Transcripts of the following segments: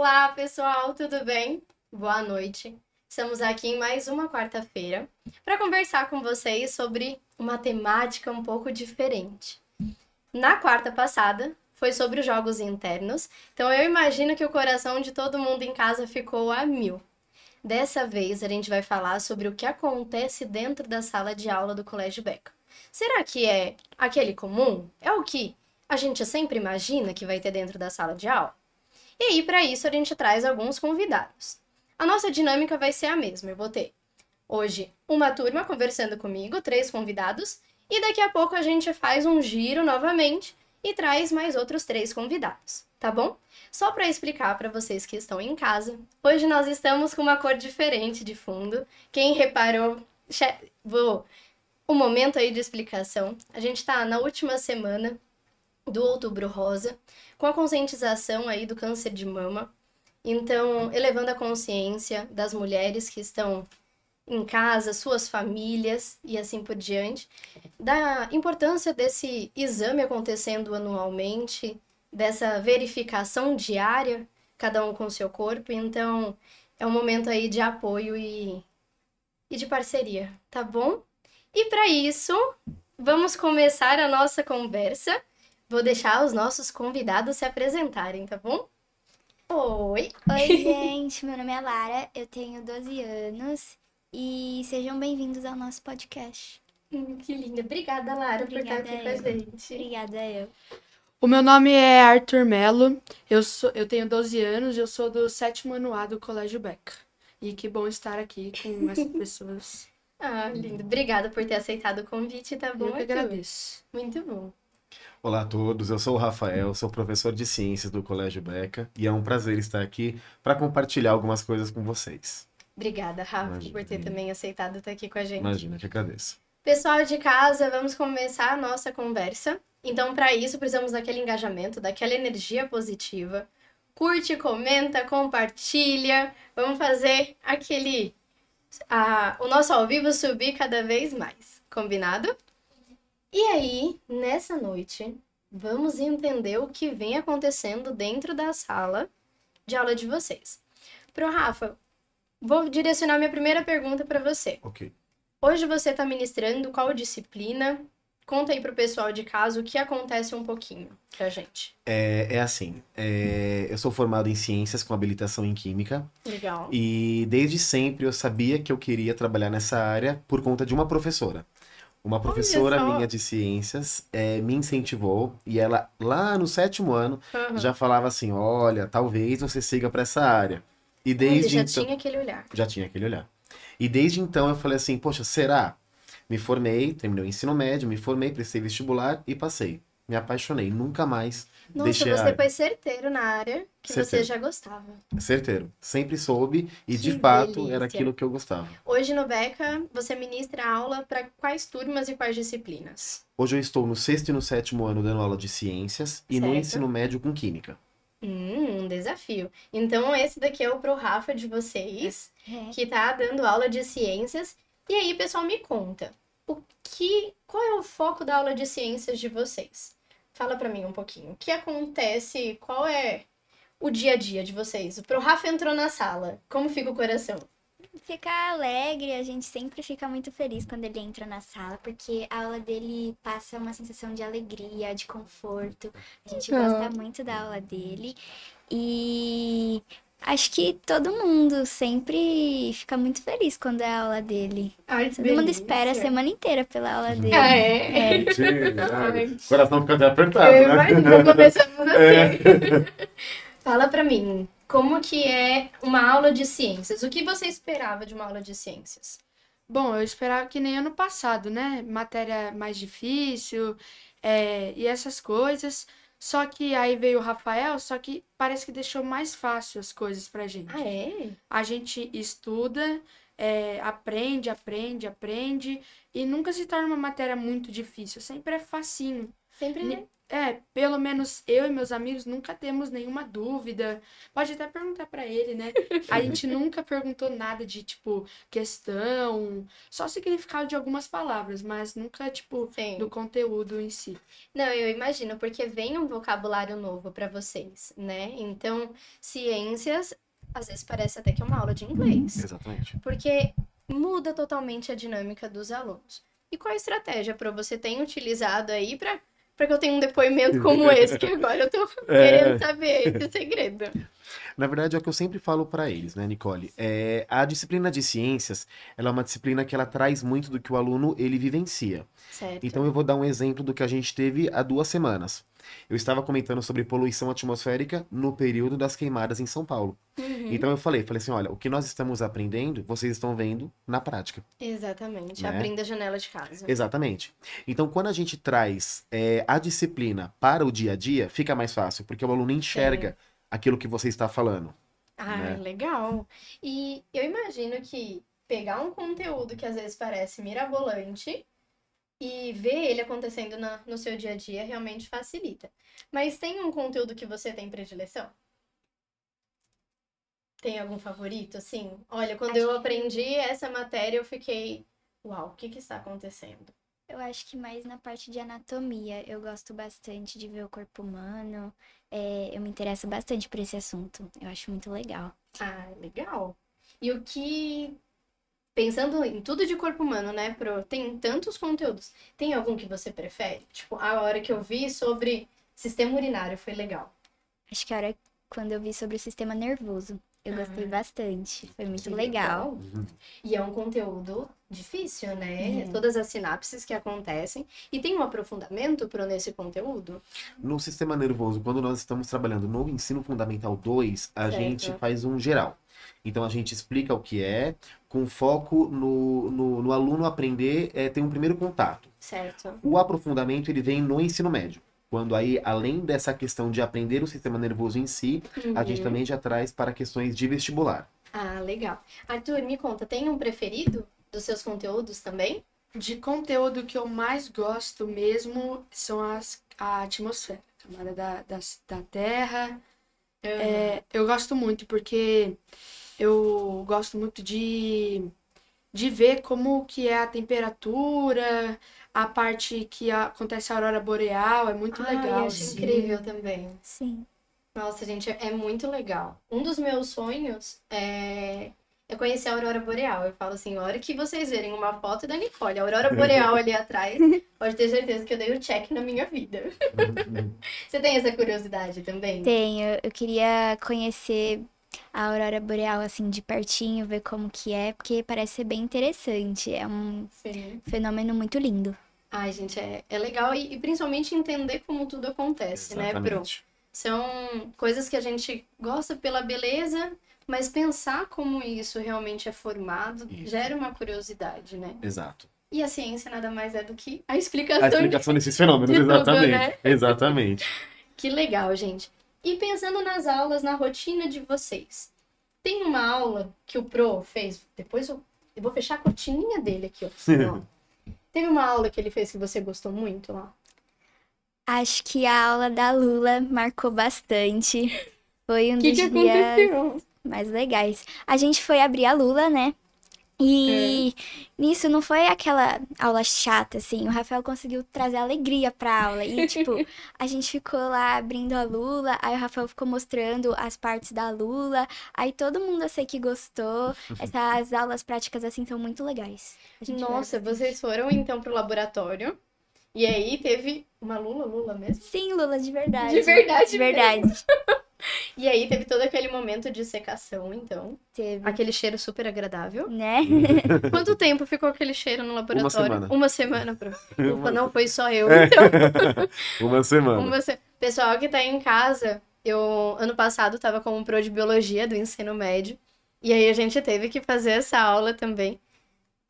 Olá, pessoal, tudo bem? Boa noite. Estamos aqui em mais uma quarta-feira para conversar com vocês sobre uma temática um pouco diferente. Na quarta passada foi sobre os jogos internos, então eu imagino que o coração de todo mundo em casa ficou a mil. Dessa vez a gente vai falar sobre o que acontece dentro da sala de aula do Colégio Beca. Será que é aquele comum? É o que a gente sempre imagina que vai ter dentro da sala de aula? E aí, para isso, a gente traz alguns convidados. A nossa dinâmica vai ser a mesma. Eu vou ter hoje uma turma conversando comigo, 3 convidados, e daqui a pouco a gente faz um giro novamente e traz mais outros 3 convidados, tá bom? Só para explicar para vocês que estão em casa, hoje nós estamos com uma cor diferente de fundo. Quem reparou, o momento aí de explicação. A gente está na última semana do Outubro Rosa, com a conscientização aí do câncer de mama. Então, elevando a consciência das mulheres que estão em casa, suas famílias e assim por diante, da importância desse exame acontecendo anualmente, dessa verificação diária, cada um com seu corpo. Então, é um momento aí de apoio e de parceria, tá bom? E para isso, vamos começar a nossa conversa. Vou deixar os nossos convidados se apresentarem, tá bom? Oi! Oi, gente, meu nome é Lara, eu tenho 12 anos e sejam bem-vindos ao nosso podcast. Que linda! Obrigada, Lara, por estar aqui com a gente. Obrigada, eu. O meu nome é Arthur Melo, eu tenho 12 anos e eu sou do 7º ano A do Colégio Beca. E que bom estar aqui com essas pessoas. Ah, lindo. Obrigada por ter aceitado o convite, tá bom, Eu que Arthur? agradeço. Muito bom. Olá a todos, eu sou o Rafael, sou professor de ciências do Colégio Beca e é um prazer estar aqui para compartilhar algumas coisas com vocês. Obrigada, Rafa, Imagina. por ter também aceitado estar aqui com a gente. Imagina, que agradeço. Pessoal de casa, vamos começar a nossa conversa. Então, para isso, precisamos daquele engajamento, daquela energia positiva. Curte, comenta, compartilha. Vamos fazer o nosso ao vivo subir cada vez mais. Combinado? E aí, nessa noite, vamos entender o que vem acontecendo dentro da sala de aula de vocês. Pro Rafa, vou direcionar minha primeira pergunta para você. Ok. Hoje você está ministrando qual disciplina? Conta aí pro pessoal de casa o que acontece um pouquinho pra gente. Eu sou formado em ciências com habilitação em química Legal. e desde sempre eu sabia que eu queria trabalhar nessa área por conta de uma professora. Uma professora só. minha de ciências me incentivou e ela, lá no 7º ano, Uhum. já falava assim, olha, talvez você siga para essa área. E Ele desde já então... tinha aquele olhar. Já tinha aquele olhar. E desde então eu falei assim, poxa, será? Me formei, terminei o ensino médio, me formei, prestei vestibular e passei. Me apaixonei, nunca mais Nossa, deixei a você área. foi certeiro na área que você Certeiro. já gostava. Certeiro. Sempre soube e Que de fato delícia. era aquilo que eu gostava. Hoje no Beca, você ministra aula para quais turmas e quais disciplinas? Hoje eu estou no 6º e no 7º ano dando aula de ciências e no Certo. ensino médio com química. Um desafio. Então, esse daqui é o pro Rafa de vocês, É. que tá dando aula de ciências. E aí, pessoal, me conta, qual é o foco da aula de ciências de vocês? Fala pra mim um pouquinho. O que acontece? Qual é o dia a dia de vocês? O pro Rafa entrou na sala. Como fica o coração? Fica alegre, a gente sempre fica muito feliz quando ele entra na sala, porque a aula dele passa uma sensação de alegria, de conforto. A gente gosta muito da aula dele e acho que todo mundo sempre fica muito feliz quando é a aula dele. Ai, que Todo mundo delícia. espera a semana inteira pela aula dele. Ah, é? O coração fica até apertado, Eu né? imagino, começamos assim. Fala pra mim, como que é uma aula de ciências? O que você esperava de uma aula de ciências? Bom, eu esperava que nem ano passado, né? Matéria mais difícil, e essas coisas. Só que aí veio o Rafael, só que parece que deixou mais fácil as coisas pra gente. Ah, é? A gente estuda, aprende, e nunca se torna uma matéria muito difícil. Sempre é facinho. Sempre pelo menos eu e meus amigos nunca temos nenhuma dúvida. Pode até perguntar pra ele, né? A gente nunca perguntou nada de, tipo, questão, só significado de algumas palavras, mas nunca, tipo, Sim. do conteúdo em si. Não, eu imagino, porque vem um vocabulário novo para vocês, né? Então, ciências, às vezes parece até que é uma aula de inglês, Exatamente. porque muda totalmente a dinâmica dos alunos. E qual a estratégia para você ter utilizado aí para que eu tenha um depoimento como esse, que agora eu tô querendo saber esse segredo. Na verdade, é o que eu sempre falo para eles, né, Nicole? A disciplina de ciências, ela é uma disciplina que ela traz muito do que o aluno ele vivencia. Certo. Então eu vou dar um exemplo do que a gente teve há 2 semanas. Eu estava comentando sobre poluição atmosférica no período das queimadas em São Paulo. Então eu falei assim, olha, o que nós estamos aprendendo, vocês estão vendo na prática. Exatamente, Né? abrindo a janela de casa. Exatamente. Então, quando a gente traz a disciplina para o dia a dia, fica mais fácil, porque o aluno enxerga aquilo que você está falando. Ah, né? legal. E eu imagino que pegar um conteúdo que às vezes parece mirabolante e ver ele acontecendo no seu dia a dia realmente facilita. Mas tem um conteúdo que você tem predileção? Tem algum favorito, assim? Olha, quando eu aprendi essa matéria, eu fiquei, uau, o que está acontecendo? Eu acho que mais na parte de anatomia. Eu gosto bastante de ver o corpo humano. Eu me interesso bastante por esse assunto. Eu acho muito legal. Ah, legal. E o que... Pensando em tudo de corpo humano, né, tem tantos conteúdos. Tem algum que você prefere? Tipo, a hora que eu vi sobre sistema urinário foi legal. Acho que a hora quando eu vi sobre o sistema nervoso, eu gostei bastante. Foi muito legal. E é um conteúdo difícil, né? Todas as sinapses que acontecem. E tem um aprofundamento nesse conteúdo? No sistema nervoso, quando nós estamos trabalhando no ensino fundamental 2, a gente faz um geral. Então a gente explica o que é, com foco no aluno aprender, ter um primeiro contato. Certo. O aprofundamento ele vem no ensino médio. Quando aí, além dessa questão de aprender o sistema nervoso em si, a gente também já traz para questões de vestibular. Ah, legal. Arthur, me conta, tem um preferido dos seus conteúdos também? De conteúdo que eu mais gosto mesmo são a atmosfera, a camada da Terra. Eu gosto muito porque eu gosto muito de ver como que é a temperatura, a parte que acontece a aurora boreal, é muito legal. Eu acho assim. incrível também. Sim. Nossa, gente, é muito legal. Um dos meus sonhos é conhecer a aurora boreal. Eu falo assim, a hora que vocês verem uma foto da Nicole, a aurora boreal ali atrás, pode ter certeza que eu dei o check na minha vida. Você tem essa curiosidade também? Tenho. Eu queria conhecer a aurora boreal, assim, de pertinho, ver como que é, porque parece ser bem interessante. É um Sim. fenômeno muito lindo. Ai, gente, é legal e principalmente entender como tudo acontece, né, Pro? São coisas que a gente gosta pela beleza, mas pensar como isso realmente é formado gera uma curiosidade, né? Exato. E a ciência nada mais é do que a explicação desses fenômenos, de tudo, exatamente. né? Exatamente. Que legal, gente. E pensando nas aulas, na rotina de vocês, tem uma aula que o Pro fez, depois eu vou fechar a cortininha dele aqui, ó. Teve uma aula que ele fez que você gostou muito lá? Acho que a aula da Lula marcou bastante. Foi um dos dias aconteceu? mais legais. A gente foi abrir a Lula, né? E nisso não foi aquela aula chata, assim. O Rafael conseguiu trazer alegria pra aula. E, tipo, a gente ficou lá abrindo a Lula. Aí o Rafael ficou mostrando as partes da Lula. Aí todo mundo eu sei que gostou. Essas aulas práticas, assim, são muito legais. Nossa, vocês foram então pro laboratório. E aí teve uma Lula mesmo? Sim, Lula, de verdade. De verdade. De verdade. E aí teve todo aquele momento de secação, então. Teve. Aquele cheiro super agradável. Né? Quanto tempo ficou aquele cheiro no laboratório? Uma semana. Uma semana, Pro. Ufa, não foi só eu, então. Uma semana. Pessoal que tá em casa, eu ano passado tava como Pro de Biologia do ensino médio. E aí a gente teve que fazer essa aula também.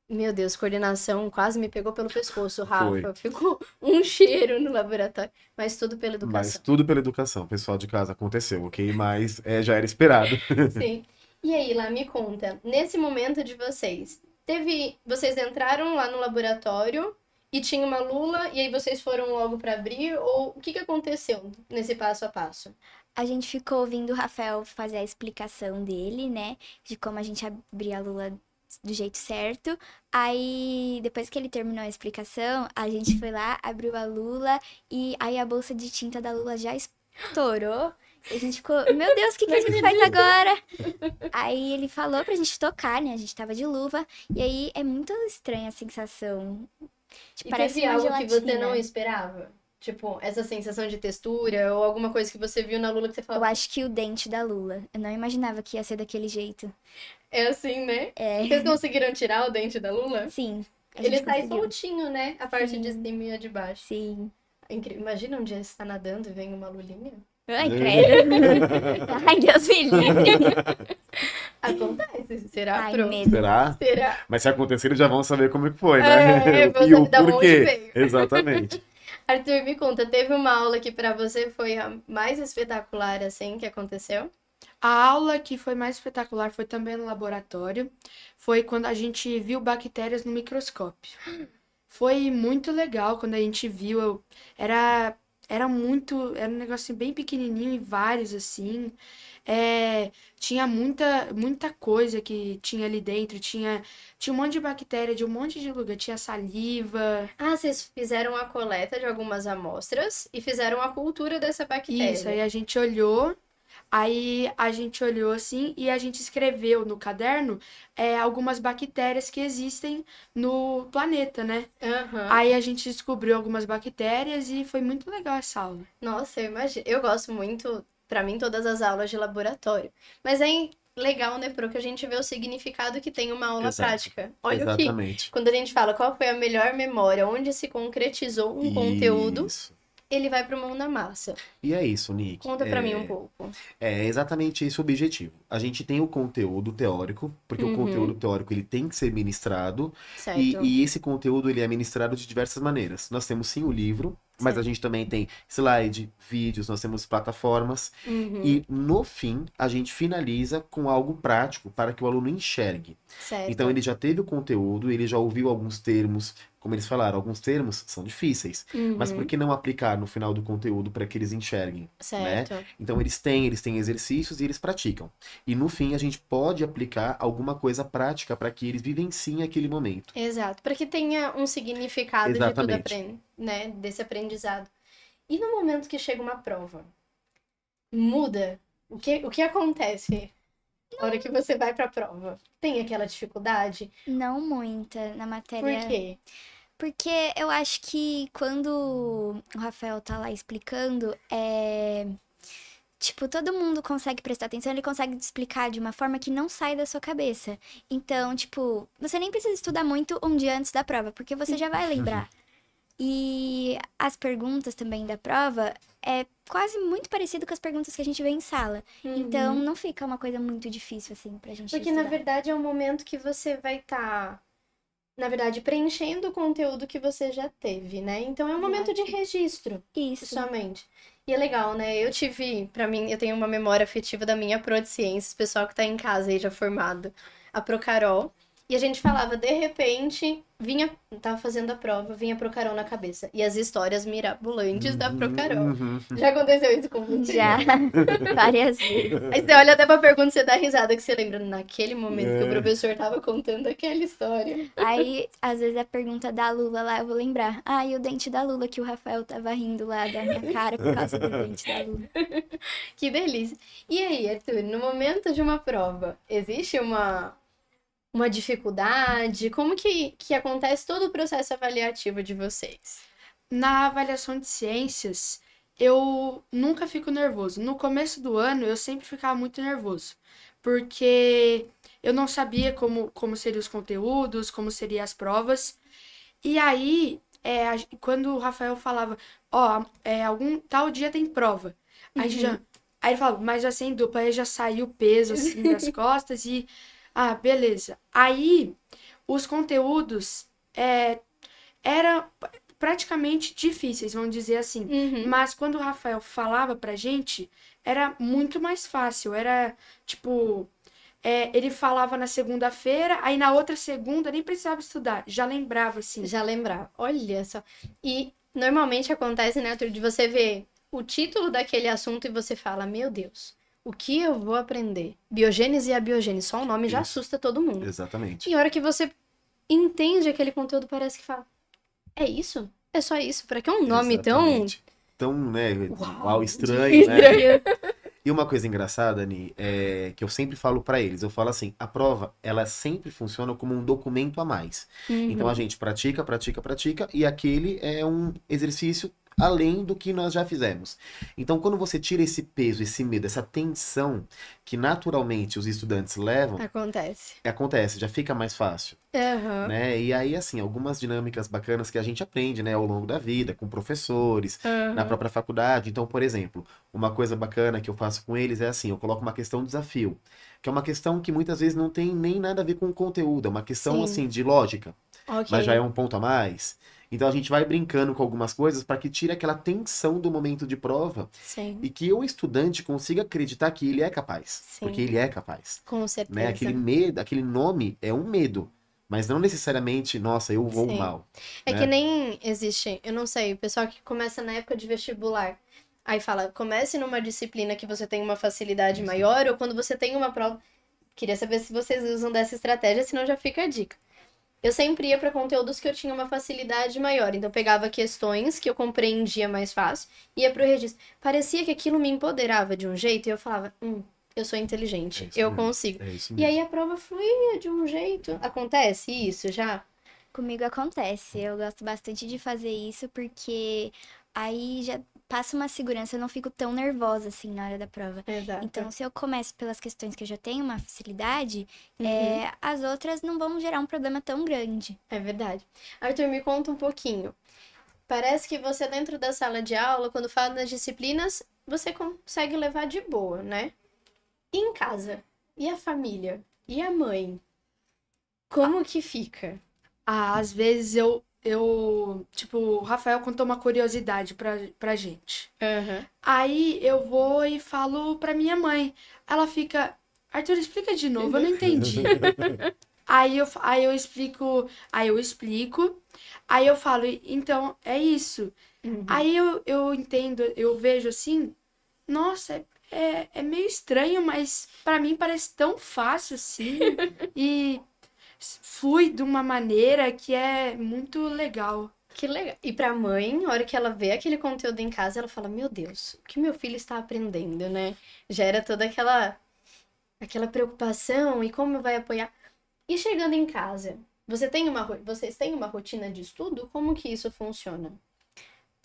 Meu Deus, coordenação quase me pegou pelo pescoço, Rafa. Foi. Ficou um cheiro no laboratório. Mas tudo pela educação. Mas tudo pela educação, pessoal de casa, aconteceu, ok? Mas já era esperado. Sim. E aí, lá, me conta, nesse momento de vocês entraram lá no laboratório e tinha uma lula, e aí vocês foram logo para abrir? Ou o que aconteceu nesse passo a passo? A gente ficou ouvindo o Rafael fazer a explicação dele, né? De como a gente abria a lula do jeito certo. Aí, depois que ele terminou a explicação, a gente foi lá, abriu a lula e aí a bolsa de tinta da lula já estourou. E a gente ficou, meu Deus, o que a gente faz agora? Aí ele falou pra gente tocar, né? A gente tava de luva. E aí é muito estranha a sensação. Tipo, E parece teve uma algo que você gelatina. não esperava? Tipo, essa sensação de textura ou alguma coisa que você viu na lula que você Eu falou, acho que o dente da lula. Eu não imaginava que ia ser daquele jeito. é assim, né? É, Vocês conseguiram tirar o dente da lula? sim. A Ele gente sai conseguiu. soltinho, né? A parte de Sim. cima e a de baixo. Sim. Imagina um dia você tá nadando e vem uma lulinha. Ai, credo. Ai, Deus me livre. Acontece. Será? Ai, Pronto. medo. Será? Será? Mas se acontecer, eles já vão saber como é que foi, né? É, você E o da onde porquê. veio. Exatamente. Arthur, me conta, teve uma aula que pra você foi a mais espetacular assim que aconteceu? A aula que foi mais espetacular foi também no laboratório. Foi quando a gente viu bactérias no microscópio. Foi muito legal quando a gente viu. Era, era um negócio bem pequenininho e vários assim. Tinha muita coisa que tinha ali dentro. Tinha um monte de bactéria de um monte de lugar. Tinha saliva. Ah, vocês fizeram a coleta de algumas amostras e fizeram a cultura dessa bactéria. Isso, aí a gente olhou. Aí a gente olhou assim e a gente escreveu no caderno algumas bactérias que existem no planeta, né? Aham. Aí a gente descobriu algumas bactérias e foi muito legal essa aula. Nossa, eu imagino. Eu gosto muito, pra mim, todas as aulas de laboratório. Mas é legal, né, Pro, que a gente vê o significado que tem uma aula Exato. prática. Olha aqui, Exatamente. quando a gente fala qual foi a melhor memória, onde se concretizou um conteúdo, Isso. ele vai pro mão na massa. E é isso, Nick. Conta pra mim um pouco. É exatamente esse o objetivo. A gente tem o conteúdo teórico, porque o conteúdo teórico ele tem que ser ministrado, Certo. e esse conteúdo ele é ministrado de diversas maneiras. Nós temos sim o livro, mas a gente também tem slide, vídeos, nós temos plataformas, e no fim a gente finaliza com algo prático para que o aluno enxergue. Certo. Então ele já teve o conteúdo, ele já ouviu alguns termos, como eles falaram, alguns termos são difíceis, mas por que não aplicar no final do conteúdo para que eles enxerguem? Certo. Então eles têm exercícios e eles praticam. E no fim a gente pode aplicar alguma coisa prática para que eles vivenciem aquele momento. Exato. Para que tenha um significado de tudo Exatamente. né, desse aprendizado. E no momento que chega uma prova, muda? O que acontece na hora que você vai pra prova? Tem aquela dificuldade? Não muita na matéria. Por quê? Porque eu acho que quando o Rafael tá lá explicando, tipo, todo mundo consegue prestar atenção, ele consegue explicar de uma forma que não sai da sua cabeça. Então, tipo, você nem precisa estudar muito um dia antes da prova, porque você já vai lembrar. E as perguntas também da prova é quase muito parecido com as perguntas que a gente vê em sala. Então, não fica uma coisa muito difícil, assim, pra gente Porque, estudar. na verdade, é um momento que você vai estar, na verdade, preenchendo o conteúdo que você já teve, né? Então, é um momento de registro, Isso. somente. E é legal, né? Pra mim, eu tenho uma memória afetiva da minha Pro de Ciências, pessoal que tá em casa aí já formado, a Pro Carol. E a gente falava, de repente, tava fazendo a prova, vinha Pro Carol na cabeça. E as histórias mirabolantes da Pro Carol. Já aconteceu isso com você? Já, várias vezes. Aí você olha até pra pergunta e você dá risada, que você lembra naquele momento que o professor tava contando aquela história. Aí, às vezes, a pergunta da Lula lá, eu vou lembrar. Ah, e o dente da Lula, que o Rafael tava rindo lá da minha cara por causa do dente da Lula. Que delícia. E aí, Arthur, no momento de uma prova, existe uma dificuldade? Como que acontece todo o processo avaliativo de vocês? Na avaliação de ciências, eu nunca fico nervoso. No começo do ano, eu sempre ficava muito nervoso, porque eu não sabia como seriam os conteúdos, como seriam as provas. E aí, quando o Rafael falava, algum tal dia tem prova, aí ele falava, mas já sem dupla, aí já saiu o peso assim das costas e beleza. Aí, os conteúdos eram praticamente difíceis, vamos dizer assim. Mas quando o Rafael falava pra gente, era muito mais fácil. Era, tipo, ele falava na segunda-feira, aí na outra segunda nem precisava estudar, já lembrava, assim. Já lembrar. Olha só. E normalmente acontece, né, Arthur, de você ver o título daquele assunto e você fala, meu Deus, o que eu vou aprender? Biogênese e abiogênese, só o nome já Isso. assusta todo mundo. Exatamente. E a hora que você entende aquele conteúdo, parece que fala, é isso? É só isso? Pra que um nome Exatamente. Tão, né, Uau, estranho, né? estranho? E uma coisa engraçada, Ani, é que eu sempre falo pra eles, eu falo assim, a prova, ela sempre funciona como um documento a mais. Então a gente pratica, pratica, pratica, e aquele é um exercício além do que nós já fizemos. Então quando você tira esse peso, esse medo, essa tensão que naturalmente os estudantes levam, acontece, já fica mais fácil. Aham. Né? E aí, assim, algumas dinâmicas bacanas que a gente aprende, né, ao longo da vida, com professores, na Aham. própria faculdade. Então, por exemplo, uma coisa bacana que eu faço com eles é assim, eu coloco uma questão desafio, que é uma questão que muitas vezes não tem nem nada a ver com o conteúdo, é uma questão, Sim. assim, de lógica, Ok. mas já é um ponto a mais. Então, a gente vai brincando com algumas coisas para que tire aquela tensão do momento de prova Sim. e que o estudante consiga acreditar que ele é capaz, Sim. porque ele é capaz, Com certeza. né? Aquele medo, aquele nome é um medo. Mas não necessariamente, nossa, eu vou Sim. mal. É né? que nem existe, eu não sei, o pessoal que começa na época de vestibular. Aí fala, comece numa disciplina que você tem uma facilidade Isso. maior, ou quando você tem uma prova. Queria saber se vocês usam dessa estratégia, senão já fica a dica. Eu sempre ia para conteúdos que eu tinha uma facilidade maior. Então, eu pegava questões que eu compreendia mais fácil, ia pro registro. Parecia que aquilo me empoderava de um jeito, e eu falava, eu sou inteligente, É isso eu mesmo. consigo. É isso E mesmo. aí a prova fluía de um jeito. Acontece isso já? Comigo acontece. Eu gosto bastante de fazer isso porque aí já passa uma segurança, eu não fico tão nervosa assim na hora da prova. Exato. Então, se eu começo pelas questões que eu já tenho uma facilidade, Uhum. as outras não vão gerar um problema tão grande. É verdade. Arthur, me conta um pouquinho. Parece que você, dentro da sala de aula, quando fala das disciplinas, você consegue levar de boa, né? E em casa? E a família? E a mãe? Como que fica? Às vezes tipo, o Rafael contou uma curiosidade pra gente. Aham. Aí eu vou e falo pra minha mãe. Ela fica, Arthur, explica de novo, eu não entendi. Aí eu explico, aí eu falo, então, é isso. Uhum. Aí eu entendo, eu vejo assim, nossa, é meio estranho, mas pra mim parece tão fácil assim. E flui de uma maneira que é muito legal. Que legal. E pra mãe, na hora que ela vê aquele conteúdo em casa, ela fala, meu Deus, o que meu filho está aprendendo, né? Gera toda aquela preocupação e como vai apoiar. E chegando em casa, vocês têm uma rotina de estudo? Como que isso funciona?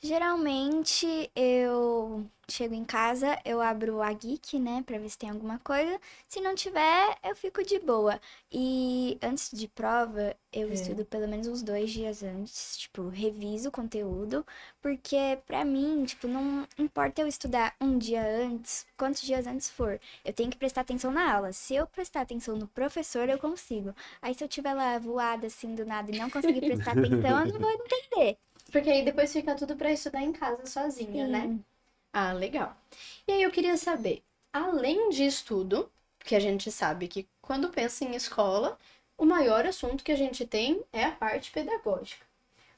Geralmente eu chego em casa, eu abro a Geek, né, pra ver se tem alguma coisa. Se não tiver, eu fico de boa. E antes de prova, eu estudo pelo menos uns 2 dias antes, tipo, reviso o conteúdo, porque pra mim, tipo, não importa eu estudar um dia antes, quantos dias antes for, eu tenho que prestar atenção na aula. Se eu prestar atenção no professor, eu consigo. Aí se eu tiver lá voada assim do nada e não conseguir prestar atenção, eu não vou entender. Porque aí depois fica tudo pra estudar em casa sozinha, né? Sim. Ah, legal. E aí eu queria saber, além de estudo, porque a gente sabe que quando pensa em escola, o maior assunto que a gente tem é a parte pedagógica.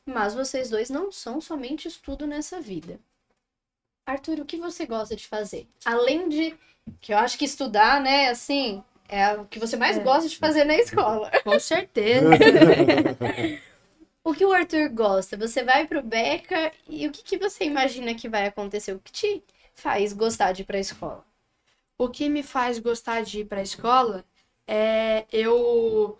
Mas vocês dois não são somente estudo nessa vida. Arthur, o que você gosta de fazer? Além de, que eu acho que estudar, né, assim, é o que você mais gosta de fazer na escola. Com certeza. O que o Arthur gosta? Você vai pro Beca e o que você imagina que vai acontecer? O que te faz gostar de ir pra escola? O que me faz gostar de ir pra escola é eu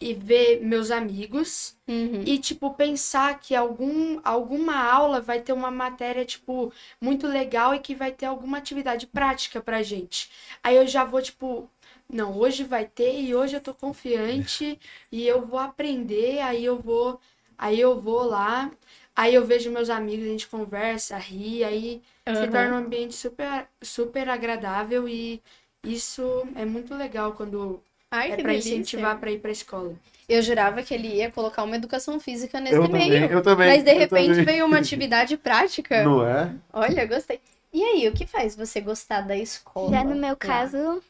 ir ver meus amigos e, tipo, pensar que alguma aula vai ter uma matéria, tipo, muito legal e que vai ter alguma atividade prática pra gente. Aí eu já vou, tipo, não, hoje vai ter e hoje eu tô confiante e eu vou aprender, aí eu vou lá, aí eu vejo meus amigos, a gente conversa, ri, aí se torna um ambiente super, super agradável e isso é muito legal quando Ai, é que pra delícia. incentivar pra ir pra escola. Eu jurava que ele ia colocar uma educação física nesse Eu também, meio. eu também. Mas de eu repente também. veio uma atividade prática. Não é? Olha, gostei. E aí, o que faz você gostar da escola? Já no meu lá? caso,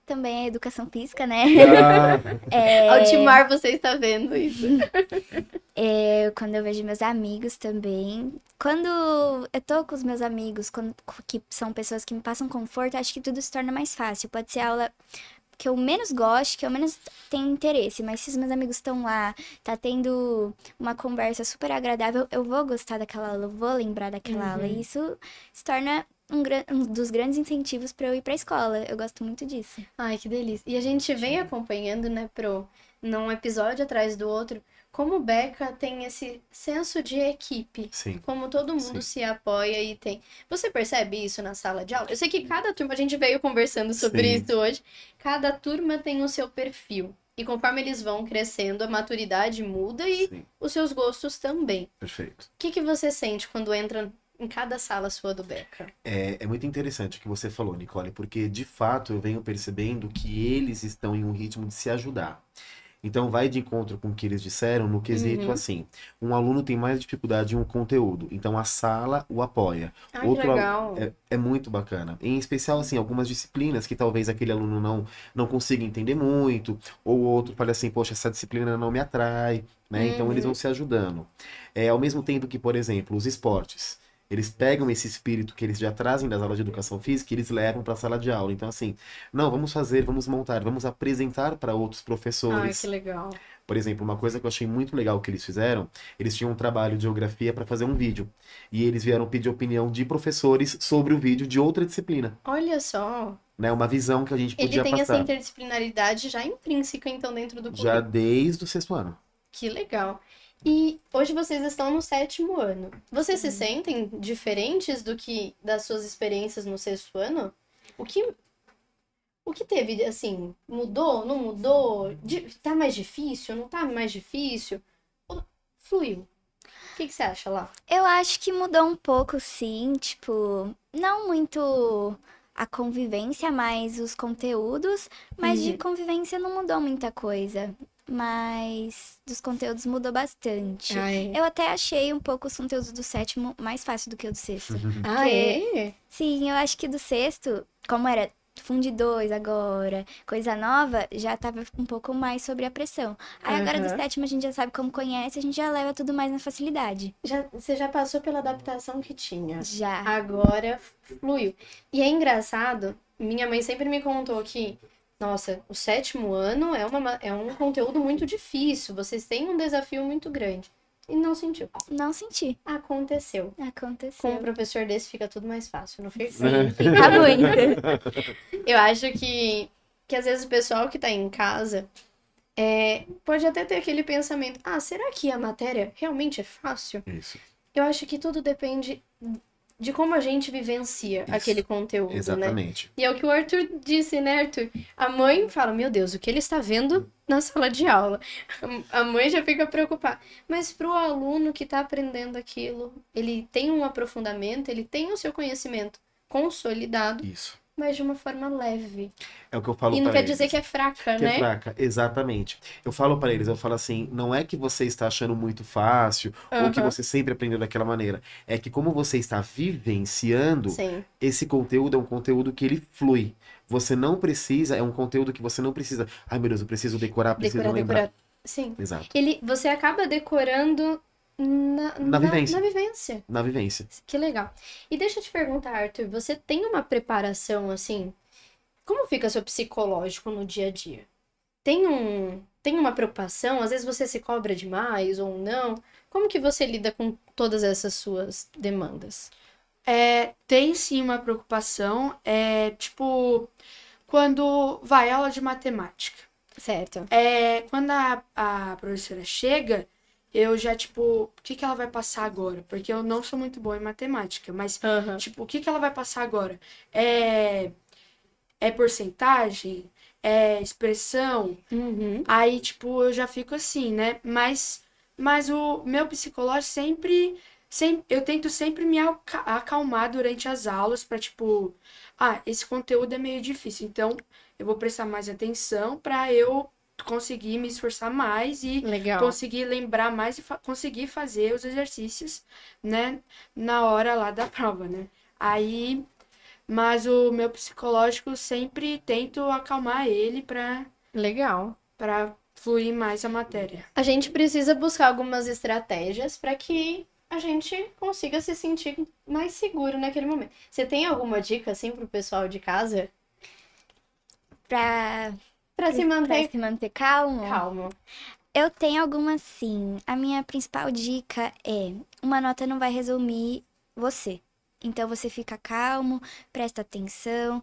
também é educação física, né? Altimar, você está vendo isso. Quando eu vejo meus amigos também. Quando eu tô com os meus amigos, que são pessoas que me passam conforto, acho que tudo se torna mais fácil. Pode ser a aula que eu menos gosto, que eu menos tenho interesse, mas se os meus amigos estão lá, tá tendo uma conversa super agradável, eu vou gostar daquela aula, eu vou lembrar daquela aula. E isso se torna um dos grandes incentivos para eu ir pra escola. Eu gosto muito disso. Ai, que delícia. E a gente vem acompanhando, né, num episódio atrás do outro, como o Beca tem esse senso de equipe. Sim. Como todo mundo se apoia e tem. Você percebe isso na sala de aula? Eu sei que cada turma, a gente veio conversando sobre isso hoje, cada turma tem o seu perfil. E conforme eles vão crescendo, a maturidade muda e os seus gostos também. Perfeito. O que você sente quando entra em cada sala sua do Beca? É muito interessante o que você falou, Nicole, porque de fato eu venho percebendo que eles estão em um ritmo de se ajudar. Então vai de encontro com o que eles disseram no quesito assim, um aluno tem mais dificuldade em um conteúdo, então a sala o apoia. Ah, que legal. É muito bacana. Em especial, assim, algumas disciplinas que talvez aquele aluno não consiga entender muito, ou o outro fale assim, poxa, essa disciplina não me atrai, né? Então eles vão se ajudando. Ao mesmo tempo que, por exemplo, os esportes. Eles pegam esse espírito que eles já trazem das aulas de educação física e eles levam para a sala de aula. Então, assim, não, vamos fazer, vamos montar, vamos apresentar para outros professores. Ai, que legal. Por exemplo, uma coisa que eu achei muito legal que eles fizeram, eles tinham um trabalho de geografia para fazer um vídeo. E eles vieram pedir opinião de professores sobre o vídeo de outra disciplina. Olha só. Né? Uma visão que a gente podia Ele tem passar. essa interdisciplinaridade já intrínseca, então, dentro do currículo. Já desde o 6º ano. Que legal. E hoje vocês estão no 7º ano. Vocês se sentem diferentes do que das suas experiências no 6º ano? O que teve, assim, mudou, não mudou? Tá mais difícil, não tá mais difícil? Ou fluiu? O que você acha lá? Eu acho que mudou um pouco, sim. Tipo, não muito a convivência, mas os conteúdos. Mas de convivência não mudou muita coisa. Mas dos conteúdos mudou bastante. Eu até achei um pouco os conteúdos do 7º mais fácil do que o do 6º. Sim, eu acho que do 6º, como era Funde 2 agora, coisa nova, já tava um pouco mais sobre a pressão. Aí agora do 7º a gente já sabe como conhece, a gente já leva tudo mais na facilidade. Você já passou pela adaptação que tinha. Já. Agora fluiu. E é engraçado, minha mãe sempre me contou que, nossa, o 7º ano é um conteúdo muito difícil, vocês têm um desafio muito grande. E não sentiu. Não senti. Aconteceu. Com um professor desse fica tudo mais fácil, não fica? Sim, fica muito. Eu acho que às vezes o pessoal que tá em casa pode até ter aquele pensamento, será que a matéria realmente é fácil? Isso. Eu acho que tudo depende de como a gente vivencia aquele conteúdo, exatamente. Né? E é o que o Arthur disse, né, Arthur? A mãe fala, meu Deus, o que ele está vendo na sala de aula? A mãe já fica preocupada. Mas para o aluno que está aprendendo aquilo, ele tem um aprofundamento, ele tem o seu conhecimento consolidado. Isso. Mas de uma forma leve. É o que eu falo para eles. E não quer dizer que é fraca, que né? É fraca, exatamente. Eu falo para eles, eu falo assim, não é que você está achando muito fácil, ou que você sempre aprendeu daquela maneira. É que como você está vivenciando, esse conteúdo é um conteúdo que ele flui. Você não precisa, é um conteúdo que você não precisa. Ai, meu Deus, eu preciso decorar, preciso lembrar. Decorar. Sim. Exato. Você acaba decorando na vivência. Na vivência. Que legal. E deixa eu te perguntar, Arthur, você tem uma preparação, assim, como fica seu psicológico no dia a dia? Tem uma preocupação? Às vezes você se cobra demais ou não? Como que você lida com todas essas suas demandas? Tem sim uma preocupação, tipo, quando vai aula de matemática. Certo. Quando a professora chega, eu já, tipo, o que ela vai passar agora? Porque eu não sou muito boa em matemática, mas, tipo, o que ela vai passar agora? É porcentagem? É expressão? Aí, tipo, eu já fico assim, né? Mas o meu psicológico sempre eu tento sempre me acalmar durante as aulas pra, tipo, esse conteúdo é meio difícil, então eu vou prestar mais atenção pra eu conseguir me esforçar mais e conseguir lembrar mais e conseguir fazer os exercícios, né, na hora lá da prova, né? Aí, mas o meu psicológico sempre tento acalmar ele Legal. para fluir mais a matéria. A gente precisa buscar algumas estratégias para que a gente consiga se sentir mais seguro naquele momento. Você tem alguma dica, assim, pro pessoal de casa? Pra Pra se manter se manter calmo? calmo. Eu tenho algumas sim. A minha principal dica é: uma nota não vai resumir você. Então você fica calmo, presta atenção,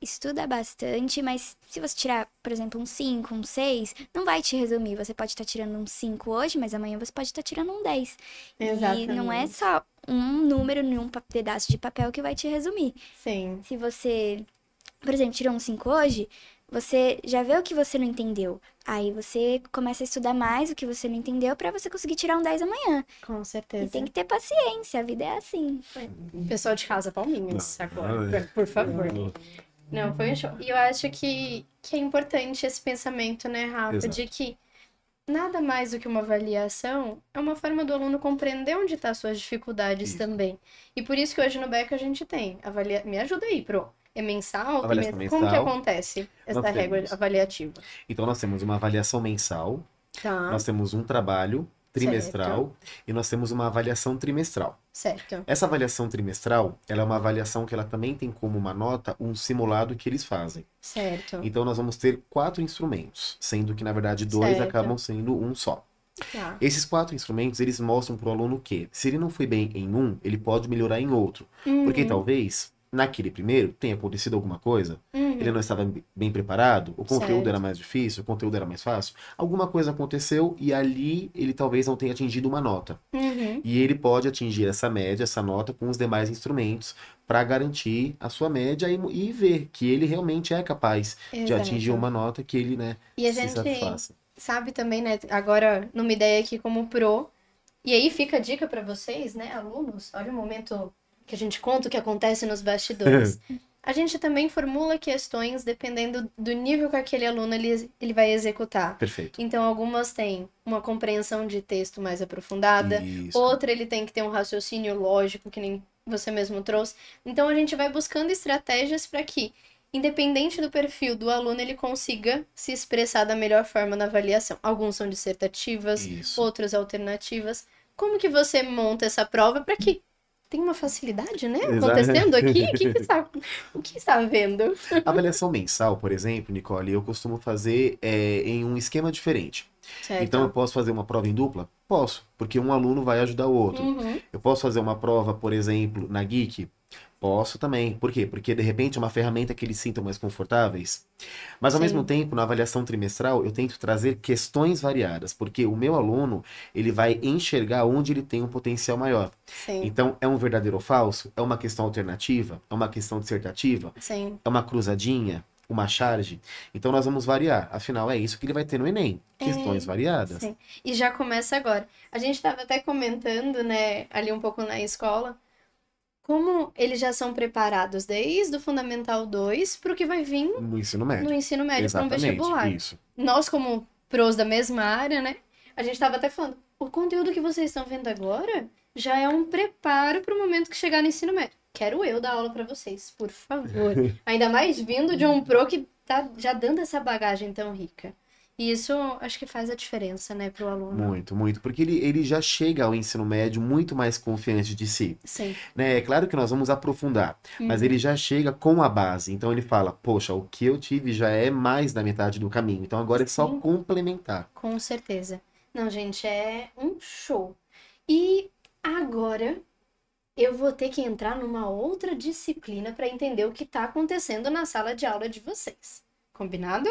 estuda bastante, mas se você tirar, por exemplo, um 5, um 6, não vai te resumir. Você pode estar tirando um 5 hoje, mas amanhã você pode estar tirando um 10. Exatamente. E não é só um número em um pedaço de papel que vai te resumir. Sim. Se você, por exemplo, tirou um 5 hoje, você já vê o que você não entendeu. Aí você começa a estudar mais o que você não entendeu pra você conseguir tirar um 10 amanhã. Com E certeza. tem que ter paciência, a vida é assim. Pessoal de casa, palminhas, Não, agora, por favor. Não, foi um show. E eu acho que é importante esse pensamento, né, Rafa, Exato. de que nada mais do que uma avaliação é uma forma do aluno compreender onde estão as suas dificuldades Isso. também. E por isso que hoje no BEC a gente tem. Me ajuda aí, Pro. É mensal? Avaliação Como que mensal. acontece essa Nós régua temos. avaliativa? Então, nós temos uma avaliação mensal, Tá, nós temos um trabalho trimestral e nós temos uma avaliação trimestral. certo. Essa avaliação trimestral, ela é uma avaliação que ela também tem como uma nota um simulado que eles fazem. Certo. Então, nós vamos ter 4 instrumentos, sendo que, na verdade, 2 Certo. acabam sendo um só. Tá. Esses 4 instrumentos, eles mostram para o aluno que, se ele não foi bem em um, ele pode melhorar em outro. Porque Uhum, talvez, naquele primeiro, tenha acontecido alguma coisa, uhum. ele não estava bem preparado, o conteúdo Certo. era mais difícil, o conteúdo era mais fácil, alguma coisa aconteceu e ali ele talvez não tenha atingido uma nota. Uhum. E ele pode atingir essa média, essa nota, com os demais instrumentos para garantir a sua média e ver que ele realmente é capaz de Exato. atingir uma nota que ele, né, E a se gente satisfaça. sabe também, né? Agora, numa ideia aqui como pro. E aí fica a dica pra vocês, né, alunos? Olha o momento que a gente conta o que acontece nos bastidores. A gente também formula questões dependendo do nível que aquele aluno ele vai executar. Perfeito. Então, algumas têm uma compreensão de texto mais aprofundada, Isso. outra ele tem que ter um raciocínio lógico, que nem você mesmo trouxe. Então, a gente vai buscando estratégias para que, independente do perfil do aluno, ele consiga se expressar da melhor forma na avaliação. Alguns são dissertativas, Isso. outros alternativas. Como que você monta essa prova para que tenha uma facilidade, né? Exato. Acontecendo aqui? O que está vendo? A avaliação mensal, por exemplo, Nicole, eu costumo fazer em um esquema diferente. Certo. Então, eu posso fazer uma prova em dupla? Posso, porque um aluno vai ajudar o outro. Uhum. Eu posso fazer uma prova, por exemplo, na Geek? Posso também. Por quê? Porque, de repente, é uma ferramenta que eles sintam mais confortáveis. Mas, ao Sim. mesmo tempo, na avaliação trimestral, eu tento trazer questões variadas, porque o meu aluno, ele vai enxergar onde ele tem um potencial maior. Sim, Então, é um verdadeiro ou falso? É uma questão alternativa? É uma questão dissertativa? sim. É uma cruzadinha? Uma charge? Então, nós vamos variar. Afinal, é isso que ele vai ter no Enem. Questões variadas. Sim. E já começa agora. A gente estava até comentando, né, ali um pouco na escola, como eles já são preparados desde o Fundamental 2 para o que vai vir No ensino médio. no ensino médio, para um Exatamente, vestibular. isso. Nós, como pros da mesma área, né, a gente estava até falando, o conteúdo que vocês estão vendo agora já é um preparo para o momento que chegar no ensino médio. Quero eu dar aula para vocês, por favor. Ainda mais vindo de um pro que tá já dando essa bagagem tão rica. E isso acho que faz a diferença, né, pro aluno. Muito, muito. Porque ele já chega ao ensino médio muito mais confiante de si. Sim. Né? É claro que nós vamos aprofundar, mas ele já chega com a base. Então ele fala, poxa, o que eu tive já é mais da metade do caminho. Então agora é só Sim. complementar. Com certeza. Não, gente, é um show. E agora eu vou ter que entrar numa outra disciplina para entender o que está acontecendo na sala de aula de vocês. Combinado?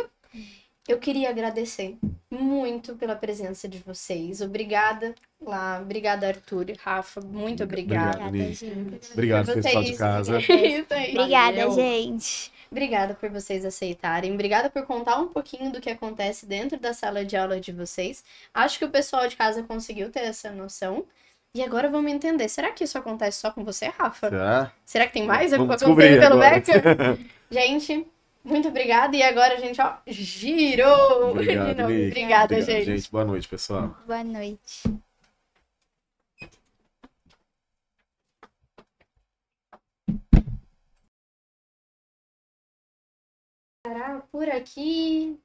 Eu queria agradecer muito pela presença de vocês. Obrigada, lá. Obrigada, Arthur. Rafa, muito obrigada. Obrigado, Obrigada, Nick. gente. Obrigado, Por pessoal de vocês. casa. Isso aí. Obrigada, Valeu. gente. Obrigada por vocês aceitarem. Obrigada por contar um pouquinho do que acontece dentro da sala de aula de vocês. Acho que o pessoal de casa conseguiu ter essa noção. E agora vamos entender. Será que isso acontece só com você, Rafa? Tá? Será que tem mais Vamos acontecendo descobrir pelo agora. Beca? Gente, muito obrigada. E agora a gente, ó, girou. Obrigado, de novo. Nick. Obrigada, Obrigado, gente. Boa noite, pessoal. Boa noite. Por aqui,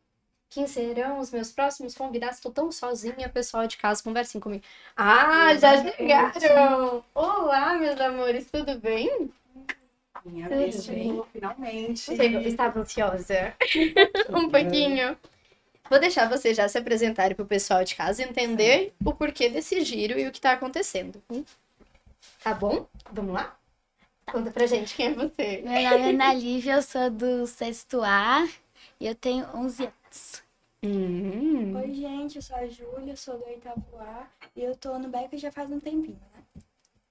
quem serão os meus próximos convidados? Estou tão sozinha, pessoal de casa, conversem comigo. Ah, já chegaram! Olá, meus amores, tudo bem? Minha Tudo vez bem? chegou, finalmente. Chegou, estava ansiosa? Um pouquinho. Vou deixar vocês já se apresentarem para o pessoal de casa entender o porquê desse giro e o que está acontecendo. Tá bom? Vamos lá? Conta pra gente quem é você. Meu nome é Ana Lívia, eu sou do 6º A e eu tenho 11 anos. Oi, gente, eu sou a Júlia, sou do 8º A e eu tô no Beca já faz um tempinho, né?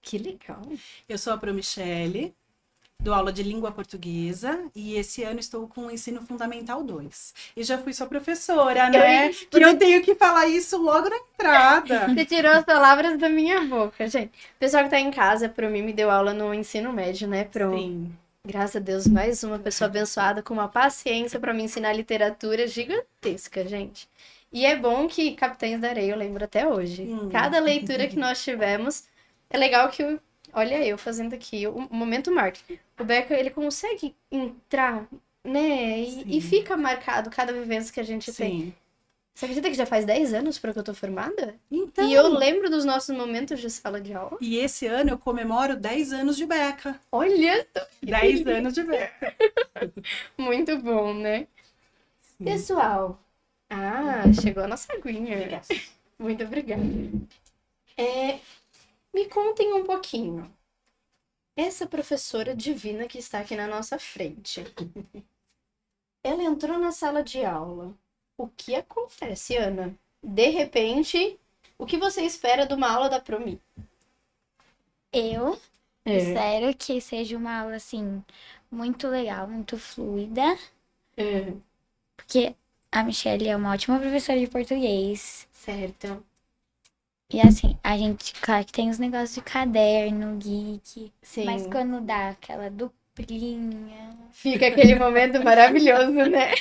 Que legal. Eu sou a Pro Michele, dou aula de língua portuguesa e esse ano estou com o Ensino Fundamental 2. E já fui sua professora, né? Que eu tenho que falar isso logo na entrada. Você tirou as palavras da minha boca, gente. O pessoal que tá em casa, Pro mim, me deu aula no ensino médio, né, Pro? Sim. Graças a Deus, mais uma pessoa abençoada com uma paciência pra me ensinar literatura gigantesca, gente. E é bom que Capitães da Areia eu lembro até hoje. Cada leitura que nós tivemos, é legal que, olha eu fazendo aqui, o momento marca. O Beca, ele consegue entrar, né, e fica marcado cada vivência que a gente tem. Sim. Você acredita que já faz 10 anos para que eu tô formada? Então, E eu lembro dos nossos momentos de sala de aula. e esse ano eu comemoro 10 anos de Beca. Olha, 10 anos de Beca. muito bom, né? Pessoal, chegou a nossa aguinha. Muito obrigada. Me contem um pouquinho. Essa professora divina que está aqui na nossa frente, ela entrou na sala de aula. O que acontece, Ana? De repente, o que você espera de uma aula da Promi? Eu espero que seja uma aula, assim, muito legal, muito fluida, porque a Michelle é uma ótima professora de português. Certo. E assim, a gente, claro que tem os negócios de caderno, geek, Sim. mas quando dá aquela duplinha... Fica aquele momento maravilhoso, né?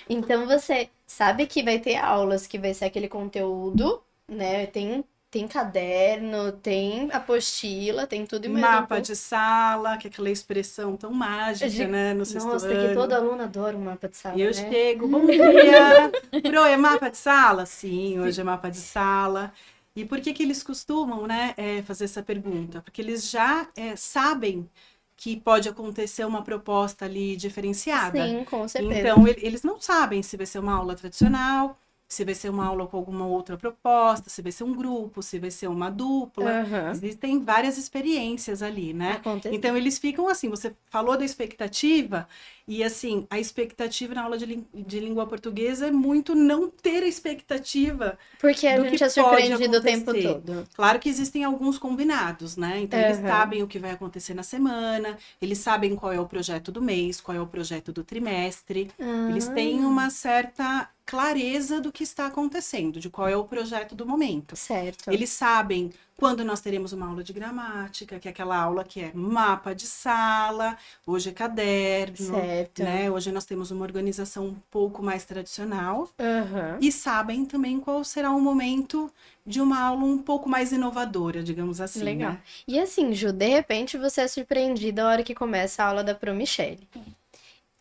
Então você sabe que vai ter aulas que vai ser aquele conteúdo, né? Tem caderno, tem apostila, tem tudo e mais um Mapa pouco. de sala, que é aquela expressão tão mágica, né? No sexto Nossa, ano. que todo aluno adora um mapa de sala, E eu né? chego, bom dia! Pro, é mapa de sala? Sim, hoje é mapa de sala. E por que que eles costumam, né, fazer essa pergunta? Porque eles já sabem que pode acontecer uma proposta ali diferenciada. Sim, com certeza. Então, eles não sabem se vai ser uma aula tradicional, se vai ser uma aula com alguma outra proposta, se vai ser um grupo, se vai ser uma dupla. Aham. Existem várias experiências ali, né? Acontece. Então, eles ficam assim, você falou da expectativa, e assim, a expectativa na aula de língua portuguesa é muito não ter a expectativa. Porque a do gente que é surpreendido o pode tempo acontecer. todo. Claro que existem alguns combinados, né? Então, eles Aham. sabem o que vai acontecer na semana, eles sabem qual é o projeto do mês, qual é o projeto do trimestre. Eles têm uma certa clareza do que está acontecendo, de qual é o projeto do momento. Certo. Eles sabem quando nós teremos uma aula de gramática, que é aquela aula que é mapa de sala, hoje é caderno, Certo. né? Hoje nós temos uma organização um pouco mais tradicional. Aham. E sabem também qual será o momento de uma aula um pouco mais inovadora, digamos assim, Legal. né? E assim, Ju, de repente você é surpreendida a hora que começa a aula da Pro Michele.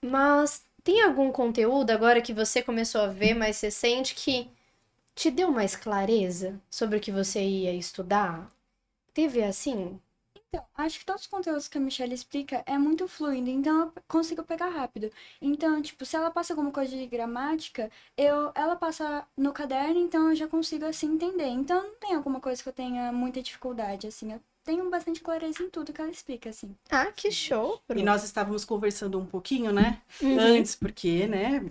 Mas tem algum conteúdo agora que você começou a ver, mas você sente que te deu mais clareza sobre o que você ia estudar? Teve assim? Então, acho que todos os conteúdos que a Michelle explica é muito fluido, então eu consigo pegar rápido. Então, tipo, se ela passa alguma coisa de gramática, ela passa no caderno, então eu já consigo, assim, entender. Então, não tem alguma coisa que eu tenha muita dificuldade, assim. Eu tenho bastante clareza em tudo que ela explica, assim. Ah, que show, Pro. E nós estávamos conversando um pouquinho, né? Uhum. Antes, porque, né?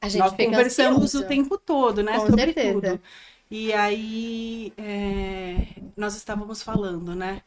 A gente Nós fica conversamos ansioso. o tempo todo, né? Com sobre certeza. tudo. E aí, nós estávamos falando, né?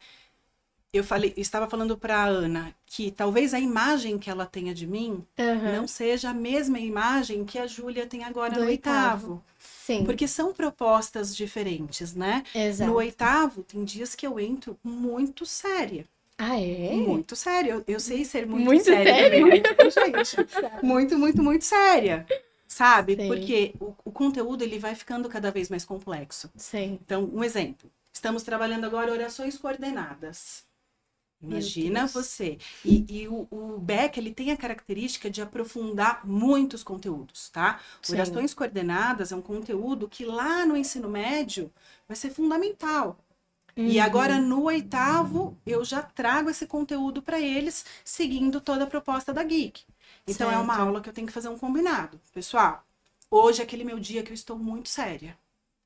Estava falando para a Ana que talvez a imagem que ela tenha de mim Aham. não seja a mesma imagem que a Júlia tem agora Do no oitavo. Sim, Porque são propostas diferentes, né? exato. No oitavo, tem dias que eu entro muito séria. Ah, é? Muito séria. Eu sei ser muito, Muito séria. séria? também, gente. Muito, muito, muito séria. Sabe? Sim. Porque o conteúdo ele vai ficando cada vez mais complexo. Sim. Então, um exemplo. Estamos trabalhando agora orações coordenadas. Imagina Deus. você. E o Beck, ele tem a característica de aprofundar muitos conteúdos, tá? Sim. Orações coordenadas é um conteúdo que lá no ensino médio vai ser fundamental. E Uhum. agora, no 8º, eu já trago esse conteúdo para eles, seguindo toda a proposta da Geek. Então, é uma Certo. aula que eu tenho que fazer um combinado. Pessoal, hoje é aquele meu dia que eu estou muito séria.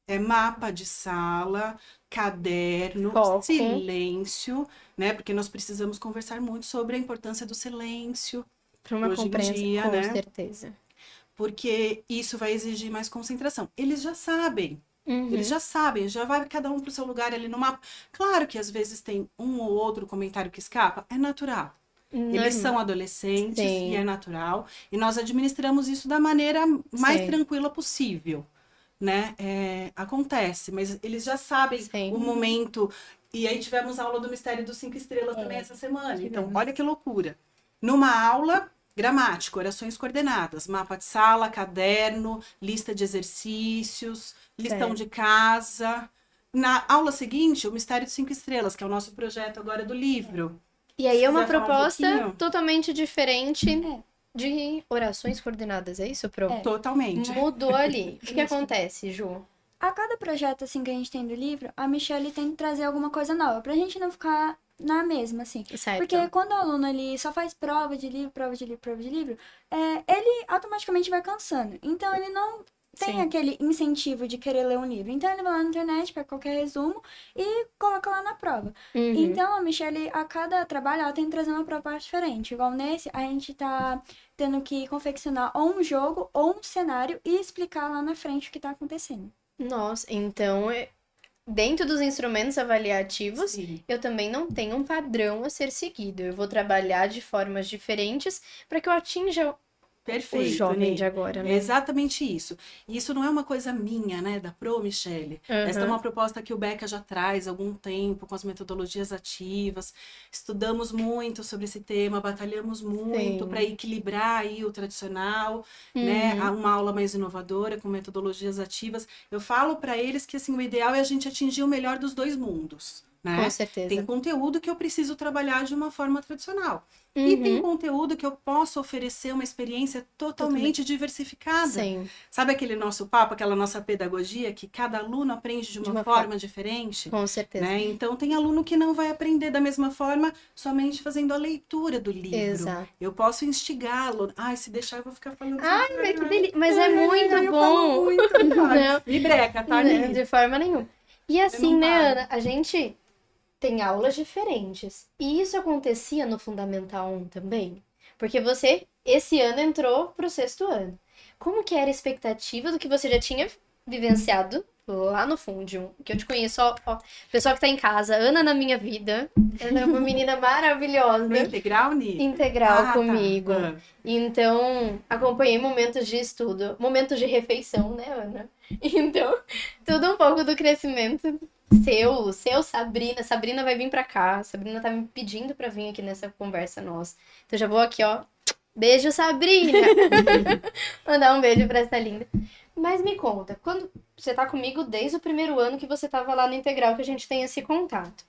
É mapa de sala, caderno, Foco. silêncio, né? Porque nós precisamos conversar muito sobre a importância do silêncio, Para uma hoje em compreensão, dia, com né? certeza. Porque isso vai exigir mais concentração. Eles já sabem. Uhum. Eles já sabem, já vai cada um para o seu lugar ali no mapa. Claro que às vezes tem um ou outro comentário que escapa, é natural. Eles são adolescentes Sim. e é natural. E nós administramos isso da maneira mais Sim. tranquila possível, né? Acontece, mas eles já sabem Sim. o momento. E aí tivemos aula do Mistério dos 5 Estrelas também essa semana. Então, olha que loucura. Numa aula, gramática, orações coordenadas, mapa de sala, caderno, lista de exercícios, listão Certo. de casa. Na aula seguinte, o Mistério dos 5 Estrelas, que é o nosso projeto agora do livro. E aí Se é uma quiser falar um proposta pouquinho. totalmente diferente É. de orações coordenadas, é isso, Pro? Totalmente. Mudou ali. O que Isso. acontece, Ju? A cada projeto, assim, que a gente tem do livro, a Michelle tem que trazer alguma coisa nova, pra gente não ficar na mesma, assim. Certo. Porque quando o aluno ele só faz prova de livro, prova de livro, prova de livro, ele automaticamente vai cansando. Então ele não tem Sim. aquele incentivo de querer ler um livro. Então ele vai lá na internet, pega qualquer resumo e coloca lá na prova. Uhum. Então a Michelle, a cada trabalho, ela tem que trazer uma proposta diferente. Igual nesse, a gente tá tendo que confeccionar ou um jogo ou um cenário e explicar lá na frente o que tá acontecendo. Nossa, então, dentro dos instrumentos avaliativos, Sim. eu também não tenho um padrão a ser seguido. Eu vou trabalhar de formas diferentes para que eu atinja Perfeito, o jovem Ni. de agora, É né? exatamente isso. E isso não é uma coisa minha, né, da Pro Michelle. Essa é Aham. uma proposta que o Beca já traz há algum tempo, com as metodologias ativas. Estudamos muito sobre esse tema, batalhamos muito Sim. para equilibrar aí o tradicional, né, Uhum. uma aula mais inovadora, com metodologias ativas. Eu falo para eles que assim, o ideal é a gente atingir o melhor dos dois mundos, né? Com certeza. Tem conteúdo que eu preciso trabalhar de uma forma tradicional. E tem Uhum. conteúdo que eu posso oferecer uma experiência totalmente diversificada. Sim. Sabe aquele nosso papo, aquela nossa pedagogia, que cada aluno aprende de uma forma diferente? Com certeza. Né? Então, tem aluno que não vai aprender da mesma forma somente fazendo a leitura do livro. Exato. Eu posso instigá-lo. Ai, se deixar, eu vou ficar falando. Ai, mas que delícia. Mas é muito eu bom. falo muito, cara. Não. Me breca, tá, Não, Nini? de forma nenhuma. E assim, não né, paro. Ana? A gente tem aulas diferentes. E isso acontecia no Fundamental 1 também? Porque você, esse ano, entrou pro 6º ano. Como que era a expectativa do que você já tinha vivenciado lá no Fundium? Que eu te conheço, ó, pessoal que tá em casa, Ana na minha vida. Ana é uma menina maravilhosa. No integral, Nini? Integral Ah, tá. comigo. Ah. Então, acompanhei momentos de estudo, momentos de refeição, né, Ana? Então, tudo um pouco do crescimento seu, Sabrina. Sabrina vai vir pra cá. Sabrina tá me pedindo pra vir aqui nessa conversa nossa. Então, já vou aqui, ó. Beijo, Sabrina! Mandar um beijo pra essa linda. Mas me conta, quando você tá comigo desde o primeiro ano que você tava lá no Integral, que a gente tem esse contato.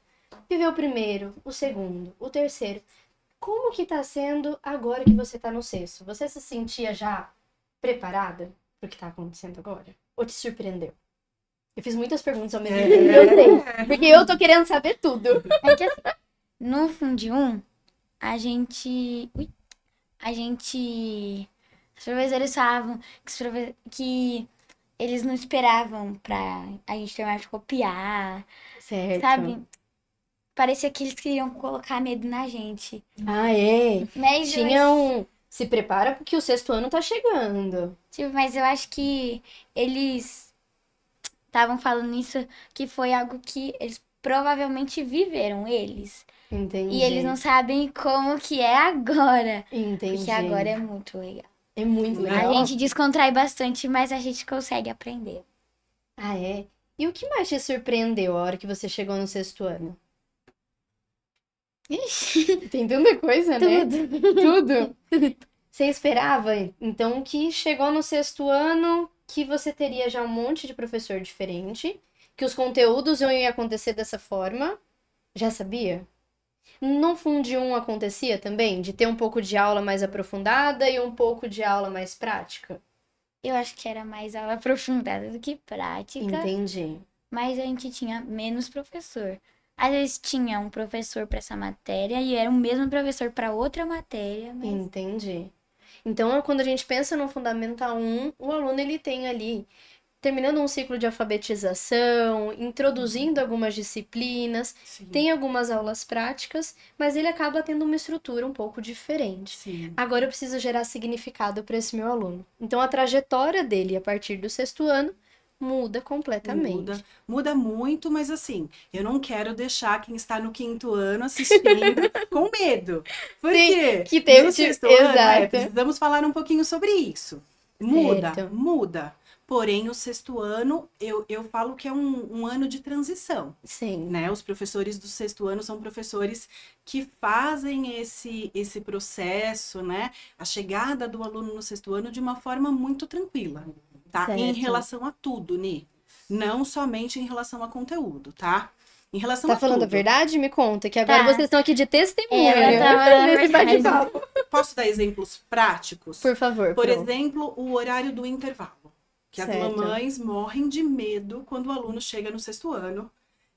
Viveu o primeiro, o segundo, o terceiro. Como que tá sendo agora que você tá no 6º? Você se sentia já preparada pro que tá acontecendo agora? Ou te surpreendeu? Eu fiz muitas perguntas ao mesmo tempo, eu sei. Porque eu tô querendo saber tudo. É que assim, no Fundium, a gente. A gente. Os professores falavam que eles não esperavam pra a gente terminar de copiar, Certo. sabe? Parecia que eles queriam colocar medo na gente. Ah, é? Mas Tinha um... Se prepara porque o 6º ano tá chegando. mas eu acho que eles estavam falando isso que foi algo que eles provavelmente viveram, eles. Entendi. E eles não sabem como que é agora. Entendi. Porque agora é muito legal. É muito A legal. gente descontrai bastante, mas a gente consegue aprender. Ah, é? E o que mais te surpreendeu a hora que você chegou no 6º ano? Tem tanta coisa, né? Tudo. Você esperava, então, que chegou no 6º ano, que você teria já um monte de professor diferente, que os conteúdos iam acontecer dessa forma? Já sabia? No Fundi 1 acontecia também? De ter um pouco de aula mais aprofundada e um pouco de aula mais prática? Eu acho que era mais aula aprofundada do que prática, Entendi. mas a gente tinha menos professor. Às vezes tinha um professor para essa matéria e era o mesmo professor para outra matéria, mas Entendi. Então, quando a gente pensa no Fundamental 1, o aluno ele tem ali, terminando um ciclo de alfabetização, introduzindo algumas disciplinas, Sim. tem algumas aulas práticas, mas ele acaba tendo uma estrutura um pouco diferente. Sim. Agora eu preciso gerar significado para esse meu aluno. Então, a trajetória dele a partir do 6º ano muda completamente. Muda muito, mas assim, eu não quero deixar quem está no 5º ano assistindo com medo. Por Sim, quê? que teve No tipo- 6º ano, exato. precisamos falar um pouquinho sobre isso. Muda, Certo. muda. Porém, o 6º ano, eu falo que é um ano de transição, Sim. né? Os professores do 6º ano são professores que fazem esse processo, né? A chegada do aluno no 6º ano de uma forma muito tranquila, tá? Em Certo. relação a tudo, Ni. Não somente em relação a conteúdo, tá? Em relação Tá a falando a tudo. verdade? Me conta, que agora Tá. vocês estão aqui de testemunha. Eu tava na nesse verdade. bate-papo. Posso dar exemplos práticos? Por favor, Por Pro. exemplo, o horário do intervalo. Que as Certo. mamães morrem de medo quando o aluno chega no 6º ano.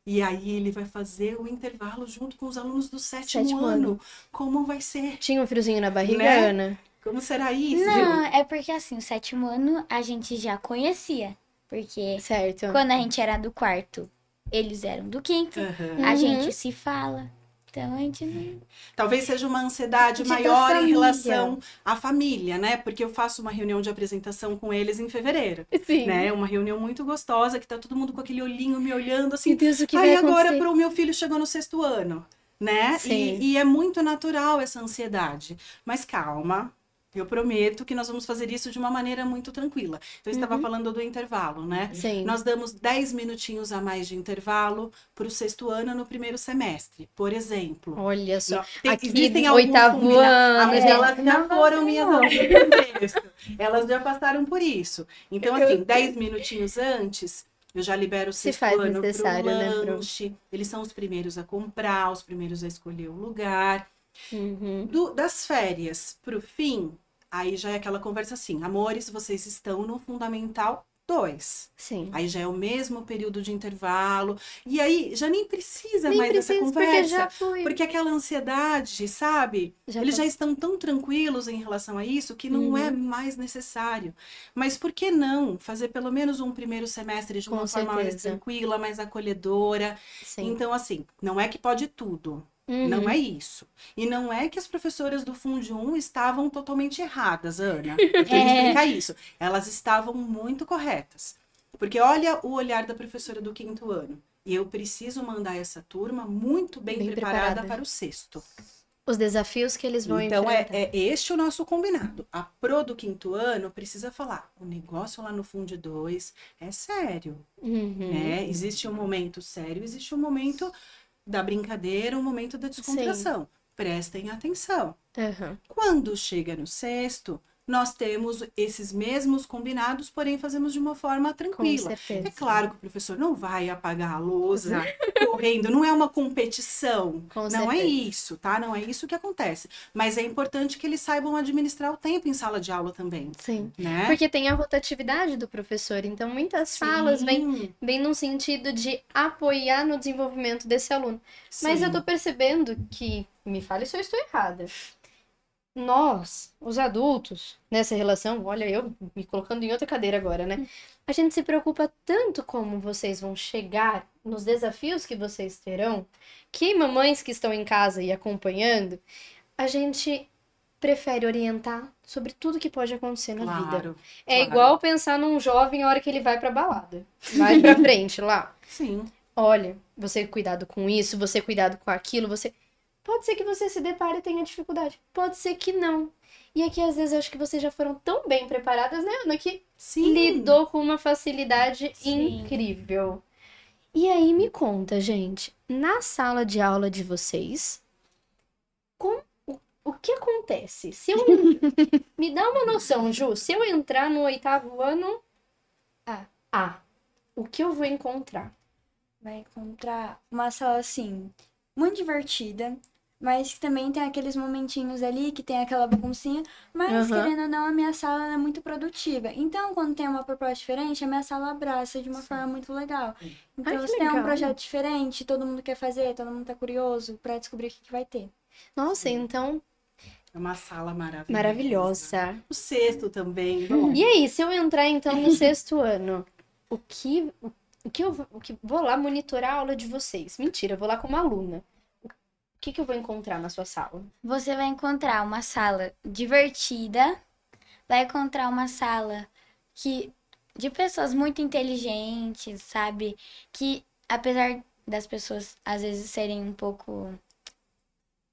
E aí ele vai fazer o intervalo junto com os alunos do 7º 7º ano. Como vai ser? Tinha um friozinho na barriga, Né? Ana? Como será isso? Não, é porque assim, o 7º ano a gente já conhecia. Porque Certo. quando a gente era do 4º, eles eram do 5º. Aham. A Uhum. gente se fala. Então a gente não. Talvez seja uma ansiedade De da maior em família. relação à família, né? Porque eu faço uma reunião de apresentação com eles em fevereiro. Sim. Né? Uma reunião muito gostosa, que tá todo mundo com aquele olhinho me olhando assim. Meu Deus, o que Aí vai agora acontecer? pro meu filho chegou no 6º ano, né? Sim. E é muito natural essa ansiedade. Mas calma, eu prometo que nós vamos fazer isso de uma maneira muito tranquila. Então, eu estava falando do intervalo, né? Sim. Nós damos 10 minutinhos a mais de intervalo para o 6º ano no primeiro semestre, por exemplo. Olha só. Aqui, Aqui, existem alguns 8º combinados. ano, Ah, gente. elas já foram minhas alunas de texto. Elas já passaram por isso. Então, assim, 10 minutinhos antes, eu já libero o Se 6º faz ano necessário, pro né, Pro? lanche. Eles são os primeiros a comprar, os primeiros a escolher o lugar. Uhum. Das férias pro fim, aí já é aquela conversa assim, amores, vocês estão no Fundamental 2. Sim. Aí já é o mesmo período de intervalo. E aí já nem precisa Nem mais dessa precisa, porque conversa. já foi. Porque aquela ansiedade, sabe? Já Eles já passou. estão tão tranquilos em relação a isso que não Uhum. é mais necessário. Mas por que não fazer pelo menos um primeiro semestre de Com uma forma mais certeza. tranquila, mais acolhedora? Sim. Então, assim, não é que pode tudo. Uhum. Não é isso. E não é que as professoras do Fundi 1 estavam totalmente erradas, Ana. Eu tenho que explicar isso. Elas estavam muito corretas. Porque olha o olhar da professora do 5º ano. E eu preciso mandar essa turma muito bem, Bem preparada preparada. para o 6º. Os desafios que eles vão Então, enfrentar. é este o nosso combinado. A pro do 5º ano precisa falar, o negócio lá no Fundi 2 é sério, Uhum. né? Existe um momento sério, existe um momento da brincadeira, um momento da descontração. Prestem atenção. Aham. Quando chega no 6º, nós temos esses mesmos combinados, porém fazemos de uma forma Com tranquila. certeza. É claro que o professor não vai apagar a lousa correndo, não é uma competição. Com Não é certeza. isso, tá? Não é isso que acontece. Mas é importante que eles saibam administrar o tempo em sala de aula também, Sim. né? Porque tem a rotatividade do professor, então muitas falas vêm Sim, num sentido de apoiar no desenvolvimento desse aluno. Mas eu sim. tô percebendo que, me fale se eu estou errada, nós, os adultos, nessa relação, olha, eu me colocando em outra cadeira agora, né? A gente se preocupa tanto como vocês vão chegar, nos desafios que vocês terão, que mamães que estão em casa e acompanhando, a gente prefere orientar sobre tudo que pode acontecer na vida. Claro, É claro. igual pensar num jovem a hora que ele vai pra balada. Mais pra frente, lá. Sim. Olha, você cuidado com isso, você cuidado com aquilo, você... Pode ser que você se depare e tenha dificuldade. Pode ser que não. E aqui, às vezes, eu acho que vocês já foram tão bem preparadas, né, Ana? Que Sim. lidou com uma facilidade Sim. incrível. E aí, me conta, gente. Na sala de aula de vocês, o que acontece? Se eu... Me dá uma noção, Ju. Se eu entrar no 8º ano... O que eu vou encontrar? Vai encontrar uma sala assim, muito divertida, mas que também tem aqueles momentinhos ali que tem aquela baguncinha, mas Aham. querendo ou não, a minha sala ela é muito produtiva. Então, quando tem uma proposta diferente, a minha sala abraça de uma forma muito legal. Então, que se tem um legal. projeto diferente, todo mundo quer fazer, todo mundo tá curioso pra descobrir o que vai ter. Nossa, então, É uma sala maravilhosa. maravilhosa. O sexto também. Bom, E aí, se eu entrar então no sexto ano, o que vou lá monitorar a aula de vocês? Mentira, eu vou lá como aluna. O que eu vou encontrar na sua sala? Você vai encontrar uma sala divertida, vai encontrar uma sala de pessoas muito inteligentes, sabe? Que apesar das pessoas às vezes serem um pouco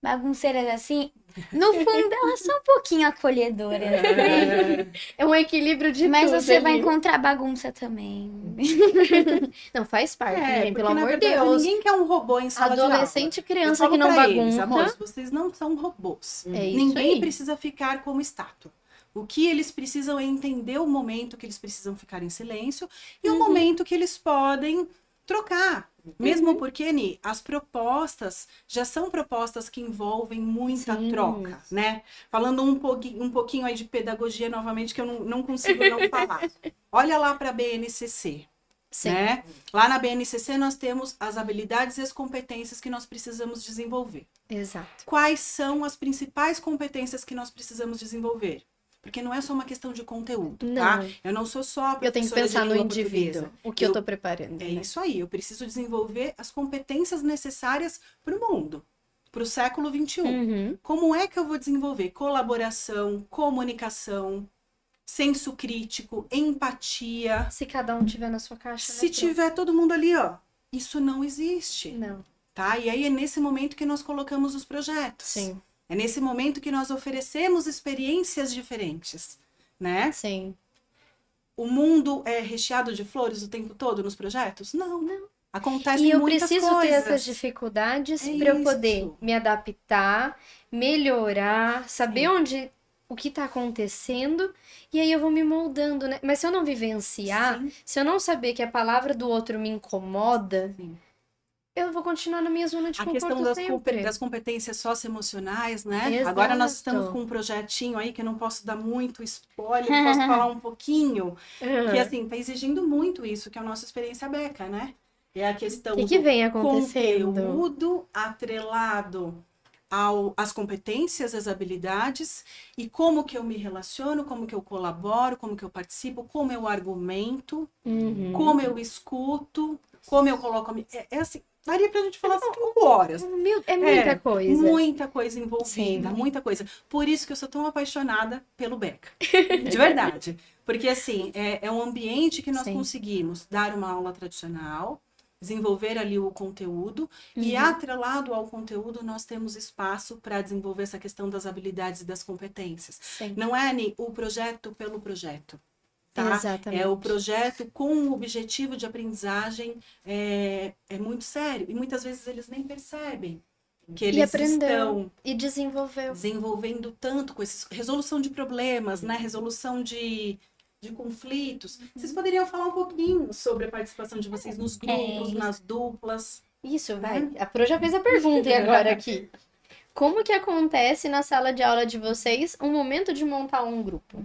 bagunceiras assim, no fundo elas são um pouquinho acolhedoras, né? É um equilíbrio de Mas tudo você vai ali. encontrar bagunça também. Não, faz parte, é, gente, porque pelo na amor de verdade Deus. ninguém quer um robô em sala de aula. Adolescente e Eu criança falo que não pra eles, bagunça. amores, vocês não são robôs. É isso Ninguém aí. precisa ficar como estátua. O que eles precisam é entender o momento que eles precisam ficar em silêncio e o momento que eles podem trocar. Mesmo porque, Ni, as propostas já são propostas que envolvem muita Sim. troca, né? Falando um pouquinho aí de pedagogia novamente, que eu não consigo não falar. Olha lá para a BNCC. Sim. Né? Lá na BNCC nós temos as habilidades e as competências que nós precisamos desenvolver. Exato. Quais são as principais competências que nós precisamos desenvolver? Porque não é só uma questão de conteúdo, tá? Não. Eu não sou só a Eu tenho que professora de pensar no língua indivíduo, portuguesa. o que eu tô preparando. É né? isso aí, eu preciso desenvolver as competências necessárias para o mundo, para o século XXI. Uhum. Como é que eu vou desenvolver colaboração, comunicação, senso crítico, empatia? Se cada um tiver na sua caixa, Se né, tiver todo mundo ali, ó, isso não existe, Não. tá? E aí é nesse momento que nós colocamos os projetos. Sim. É nesse momento que nós oferecemos experiências diferentes, né? Sim. O mundo é recheado de flores o tempo todo nos projetos? Não. Acontecem E eu muitas preciso ter coisas. essas dificuldades É para eu poder isso. me adaptar, melhorar, saber o que tá acontecendo, e aí eu vou me moldando, né? Mas se eu não vivenciar, Sim. se eu não saber que a palavra do outro me incomoda, Sim. eu vou continuar na minha zona de A conforto questão sempre. das competências socioemocionais, né? Exato. Agora nós estamos com um projetinho aí que eu não posso dar muito spoiler, posso falar um pouquinho, que assim, tá exigindo muito isso, que é a nossa experiência Beca, né? É a questão O que do vem acontecendo? conteúdo atrelado às competências, às habilidades, e como que eu me relaciono, como que eu colaboro, como que eu participo, como eu argumento, Uhum. como eu escuto, como eu coloco a minha... É assim, daria pra gente falar 5 horas. É muita coisa. Muita coisa envolvida, Sim. muita coisa. Por isso que eu sou tão apaixonada pelo Beca. De verdade. Porque, assim, é um ambiente que nós Sim. conseguimos dar uma aula tradicional, desenvolver ali o conteúdo, e Uhum. atrelado ao conteúdo, nós temos espaço para desenvolver essa questão das habilidades e das competências. Sim. Não é, Ani, o projeto pelo projeto. Tá? Exatamente. É o projeto com o objetivo de aprendizagem é muito sério. E muitas vezes eles nem percebem que E eles aprendeu. estão E desenvolveu. desenvolvendo tanto com essa resolução de problemas, né? Resolução de conflitos. Vocês poderiam falar um pouquinho sobre a participação de vocês nos grupos, nas duplas? Isso, vai. A Pro já fez a pergunta e agora aqui. Como que acontece na sala de aula de vocês um momento de montar um grupo?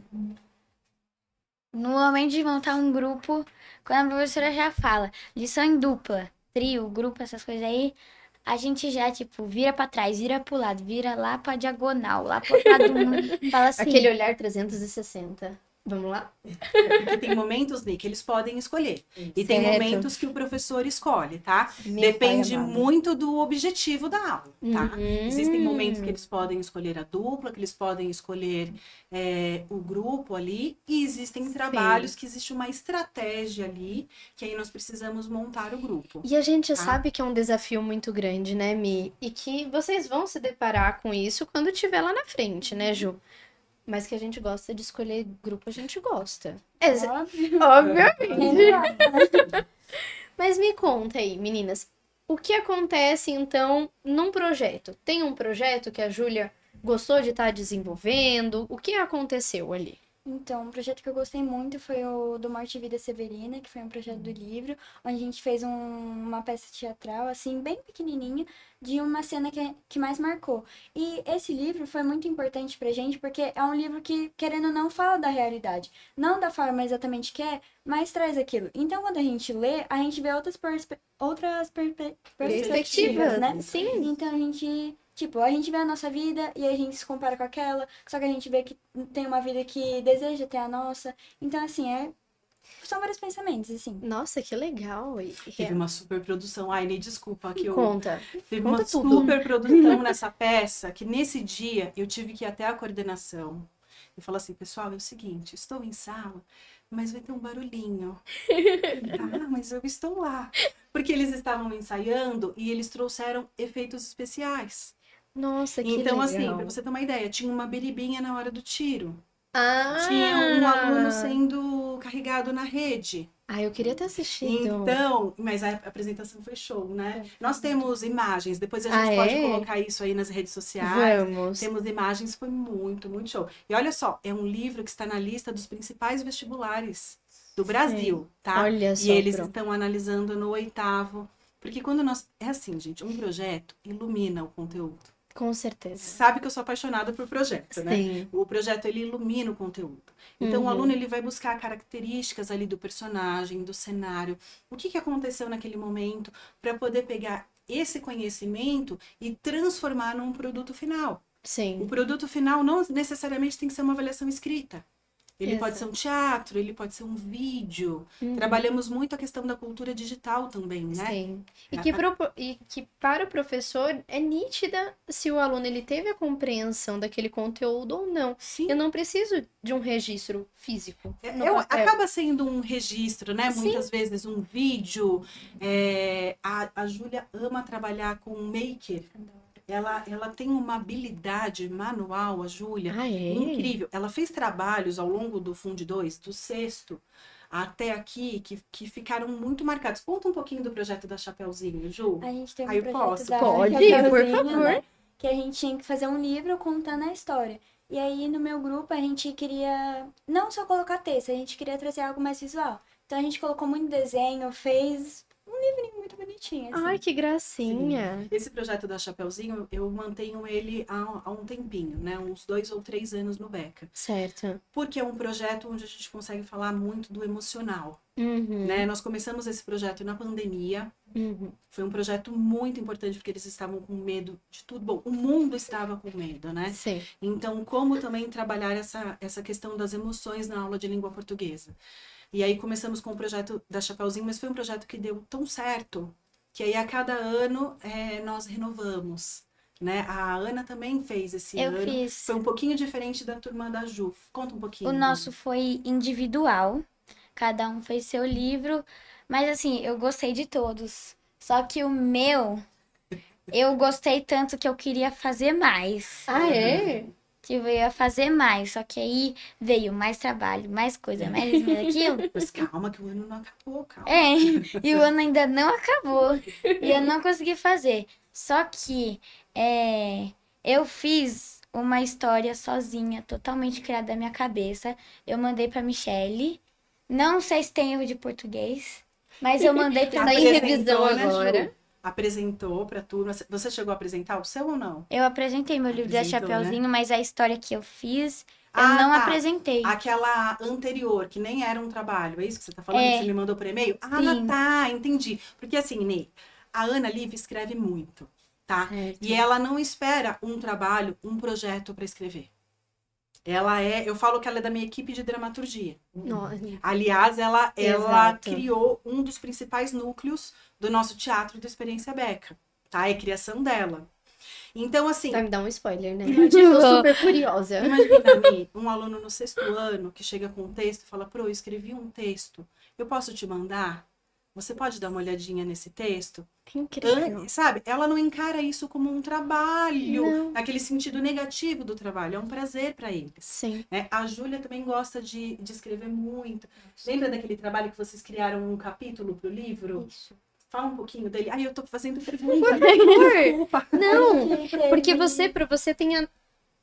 No momento de montar um grupo, quando a professora já fala lição em dupla, trio, grupo, essas coisas aí, a gente já, tipo, vira pra trás, vira pro lado, vira lá pra diagonal, lá pro outro lado do mundo, fala assim... Aquele olhar 360. Vamos lá? Porque tem momentos, Nick, que eles podem escolher. E tem Certo. momentos que o professor escolhe, tá? Meu Depende pai amado. muito do objetivo da aula, tá? Uhum. Existem momentos que eles podem escolher a dupla, que eles podem escolher o grupo ali, e existem trabalhos que existe uma estratégia ali, que aí nós precisamos montar o grupo. E a gente Tá. sabe que é um desafio muito grande, né, Mi? E que vocês vão se deparar com isso quando estiver lá na frente, né, Ju? Mas que a gente gosta de escolher grupo, a gente gosta. Obviamente. Mas me conta aí, meninas, o que acontece então num projeto? Tem um projeto que a Júlia gostou de estar desenvolvendo? O que aconteceu ali? Então, um projeto que eu gostei muito foi o do Morte e Vida Severina, que foi um projeto do livro, onde a gente fez uma peça teatral, assim, bem pequenininha, de uma cena que mais marcou. E esse livro foi muito importante pra gente, porque é um livro que, querendo ou não, fala da realidade. Não da forma exatamente que é, mas traz aquilo. Então, quando a gente lê, a gente vê outras perspectivas, né? Sim. Então, a gente vê a nossa vida e a gente se compara com aquela, só que a gente vê que tem uma vida que deseja ter a nossa. Então, assim, são vários pensamentos, assim. Nossa, que legal. Teve uma super produção. Ai, Ney, desculpa que eu... Conta. Teve Conta uma tudo. super produção nessa peça, que nesse dia eu tive que ir até a coordenação e falar assim, pessoal, é o seguinte, estou em sala, mas vai ter um barulhinho. Mas eu estou lá. Porque eles estavam ensaiando e eles trouxeram efeitos especiais. Nossa, que Então, legal. assim, pra você ter uma ideia, tinha uma biribinha na hora do tiro. Ah! Tinha um aluno sendo carregado na rede. Ah, eu queria ter assistido. Então, mas a apresentação foi show, né? Nós temos imagens, depois a gente Ah, pode é? colocar isso aí nas redes sociais. Vamos. Temos imagens, foi muito, muito show. E olha só, é um livro que está na lista dos principais vestibulares do Brasil, tá? Olha E só, eles Pro. estão analisando no 8º. Porque quando nós... É assim, gente, um projeto ilumina o conteúdo. Com Você certeza. sabe que eu sou apaixonada por projeto, né? Sim. O projeto, ele ilumina o conteúdo. Então, o Uhum. aluno, ele vai buscar características ali do personagem, do cenário, o que aconteceu naquele momento, para poder pegar esse conhecimento e transformar num produto final. O Sim. produto final não necessariamente tem que ser uma avaliação escrita. Ele Exato. pode ser um teatro, ele pode ser um vídeo. Uhum. Trabalhamos muito a questão da cultura digital também, né? Sim. E É, que para o professor é nítida se o aluno ele teve a compreensão daquele conteúdo ou não. Sim. Eu não preciso de um registro físico. Acaba sendo um registro, né? Sim. Muitas vezes um vídeo. A Júlia ama trabalhar com maker. Ela tem uma habilidade manual, a Júlia, Ah, é? incrível. Ela fez trabalhos ao longo do Fundo 2, do 6º até aqui, que ficaram muito marcados. Conta um pouquinho do projeto da Chapeuzinho, Ju. A gente tem um Aí eu projeto posso. da Pode, Chapeuzinho, por favor. né, que a gente tinha que fazer um livro contando a história. E aí, no meu grupo, a gente queria não só colocar texto, a gente queria trazer algo mais visual. Então, a gente colocou muito desenho, fez um livrinho muito bonitinho, assim. Ai, que gracinha. Esse projeto da Chapeuzinho, eu mantenho ele há um tempinho, né? Uns 2 ou 3 anos no Beca. Certo. Porque é um projeto onde a gente consegue falar muito do emocional, Uhum. né? Nós começamos esse projeto na pandemia. Uhum. Foi um projeto muito importante porque eles estavam com medo de tudo. Bom, o mundo estava com medo, né? Sim. Então, como também trabalhar essa questão das emoções na aula de língua portuguesa? E aí começamos com o projeto da Chapeuzinho, mas foi um projeto que deu tão certo que aí a cada ano nós renovamos, né? A Ana também fez esse Eu ano. fiz. Foi um pouquinho diferente da turma da Ju. Conta um pouquinho. O nosso foi individual, cada um fez seu livro, mas assim, eu gostei de todos. Só que o meu, eu gostei tanto que eu queria fazer mais. Ah, é? Que eu ia fazer mais, só que aí veio mais trabalho, mais coisa, mais isso, mais aquilo. Mas calma que o ano não acabou, calma. E o ano ainda não acabou. E eu não consegui fazer. Só que eu fiz uma história sozinha, totalmente criada da minha cabeça. Eu mandei pra Michelle. Não sei se tem erro de português, mas eu mandei pra Tá em ela. revisão né, Ju? agora. Apresentou pra turma. Você chegou a apresentar o seu ou não? Eu apresentou meu livro da Apresentou, Chapeuzinho, mas a história que eu fiz, eu Ah, não tá. apresentei. Aquela anterior, que nem era um trabalho, é isso que você tá falando? É. Que você me mandou por e-mail? Ah, Sim. tá, entendi. Porque assim, Ney, a Ana Liv escreve muito, tá? Certo. E ela não espera um trabalho, um projeto para escrever. Eu falo que ela é da minha equipe de dramaturgia. Nossa. Aliás, ela Exato. criou um dos principais núcleos do nosso teatro do Experiência Beca, tá? É criação dela. Então, assim, Vai me dar um spoiler, né? Imagina- Eu tô super curiosa. imagina, Mi, um aluno no 6º ano que chega com um texto e fala, Pro, eu escrevi um texto, eu posso te mandar? Você pode dar uma olhadinha nesse texto? Que incrível. Sabe, ela não encara isso como um trabalho, Não. naquele sentido negativo do trabalho, é um prazer para eles. Sim. Né? A Júlia também gosta de escrever muito. Lembra daquele trabalho que vocês criaram um capítulo pro livro? Isso. Fala um pouquinho dele. Ai, eu tô fazendo pergunta. Por favor. Desculpa. Não, Que teve- porque você tem a...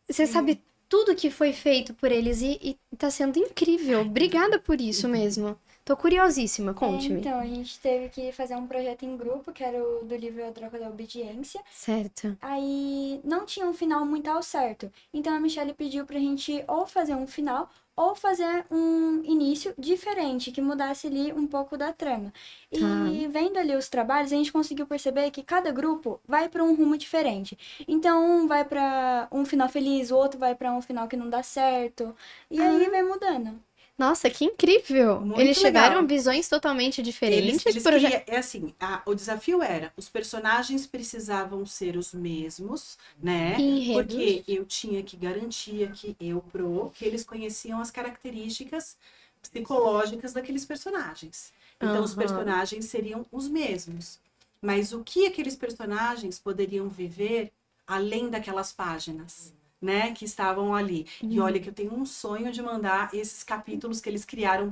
Você sabe tudo que foi feito por eles e tá sendo incrível. Obrigada por isso mesmo. Tô curiosíssima, conte-me. Então, a gente teve que fazer um projeto em grupo, que era o do livro A Troca da Obediência. Certo. Aí não tinha um final muito ao certo. Então a Michelle pediu pra gente ou fazer um final ou fazer um início diferente, que mudasse ali um pouco da trama. E Tá. vendo ali os trabalhos, a gente conseguiu perceber que cada grupo vai pra um rumo diferente. Então um vai pra um final feliz, o outro vai pra um final que não dá certo. E aí vai mudando. Nossa, que incrível! Muito Eles chegaram legal. a visões totalmente diferentes. Eles proje- queriam, é assim, o desafio era, os personagens precisavam ser os mesmos, né? Enredos. Porque eu tinha que garantir que eles conheciam as características psicológicas daqueles personagens. Então, os Aham. personagens seriam os mesmos. Mas o que aqueles personagens poderiam viver além daquelas páginas? Né, que estavam ali. E olha que eu tenho um sonho de mandar esses capítulos que eles criaram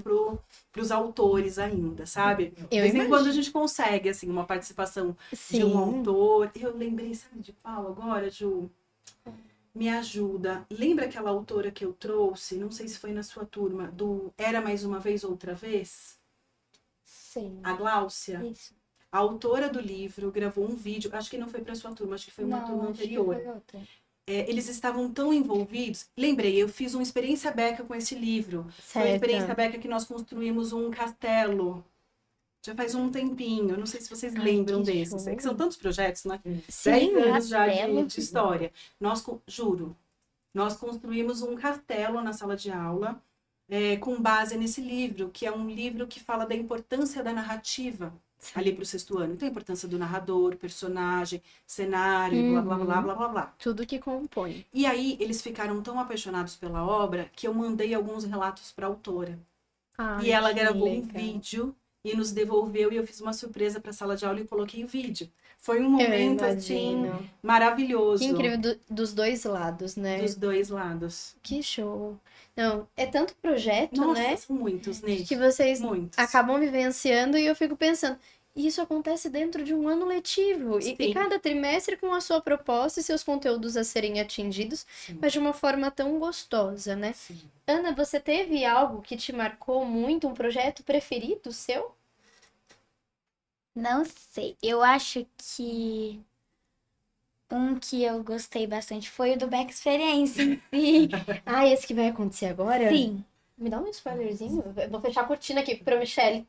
pros autores ainda, sabe? De vez em quando a gente consegue, assim, uma participação de um autor. Eu lembrei, sabe de qual agora, Ju? Me ajuda. Lembra aquela autora que eu trouxe? Não sei se foi na sua turma, do Era Mais Uma Vez, Outra Vez? Sim. A Gláucia. Isso. A autora do livro gravou um vídeo, acho que não foi para sua turma, acho que foi uma turma acho que anterior. foi outra. Eles estavam tão envolvidos. Lembrei, eu fiz uma experiência Beca com esse livro. Foi uma Certo. experiência Beca que nós construímos um castelo. Já faz um tempinho. Não sei se vocês lembram que desses. show. É que são tantos projetos, né? Sim, 10 anos já castelo. de história. Juro, nós construímos um castelo na sala de aula com base nesse livro, que é um livro que fala da importância da narrativa ali para o 6º ano. Então, a importância do narrador, personagem, cenário, blá, blá, blá, blá, blá, blá. tudo que compõe. E aí, eles ficaram tão apaixonados pela obra que eu mandei alguns relatos para a autora. Ai, E ela que gravou um legal. vídeo e nos devolveu, e eu fiz uma surpresa para a sala de aula e coloquei o vídeo. Foi um momento, assim, imagino. maravilhoso. Que incrível dos dois lados, né? Dos dois lados. Que show. Não, é tanto projeto, Nossa, né? são muitos, Ney. Que vocês Muitos. acabam vivenciando e eu fico pensando, isso acontece dentro de um ano letivo. E Sim. cada trimestre com a sua proposta e seus conteúdos a serem atingidos, mas de uma forma tão gostosa, né? Sim. Ana, você teve algo que te marcou muito, um projeto preferido seu? Não sei. Eu acho que um que eu gostei bastante foi o do Beck Experiência em si. Ah, esse que vai acontecer agora? Sim. Me dá um spoilerzinho? Eu vou fechar a cortina aqui pra Michelle.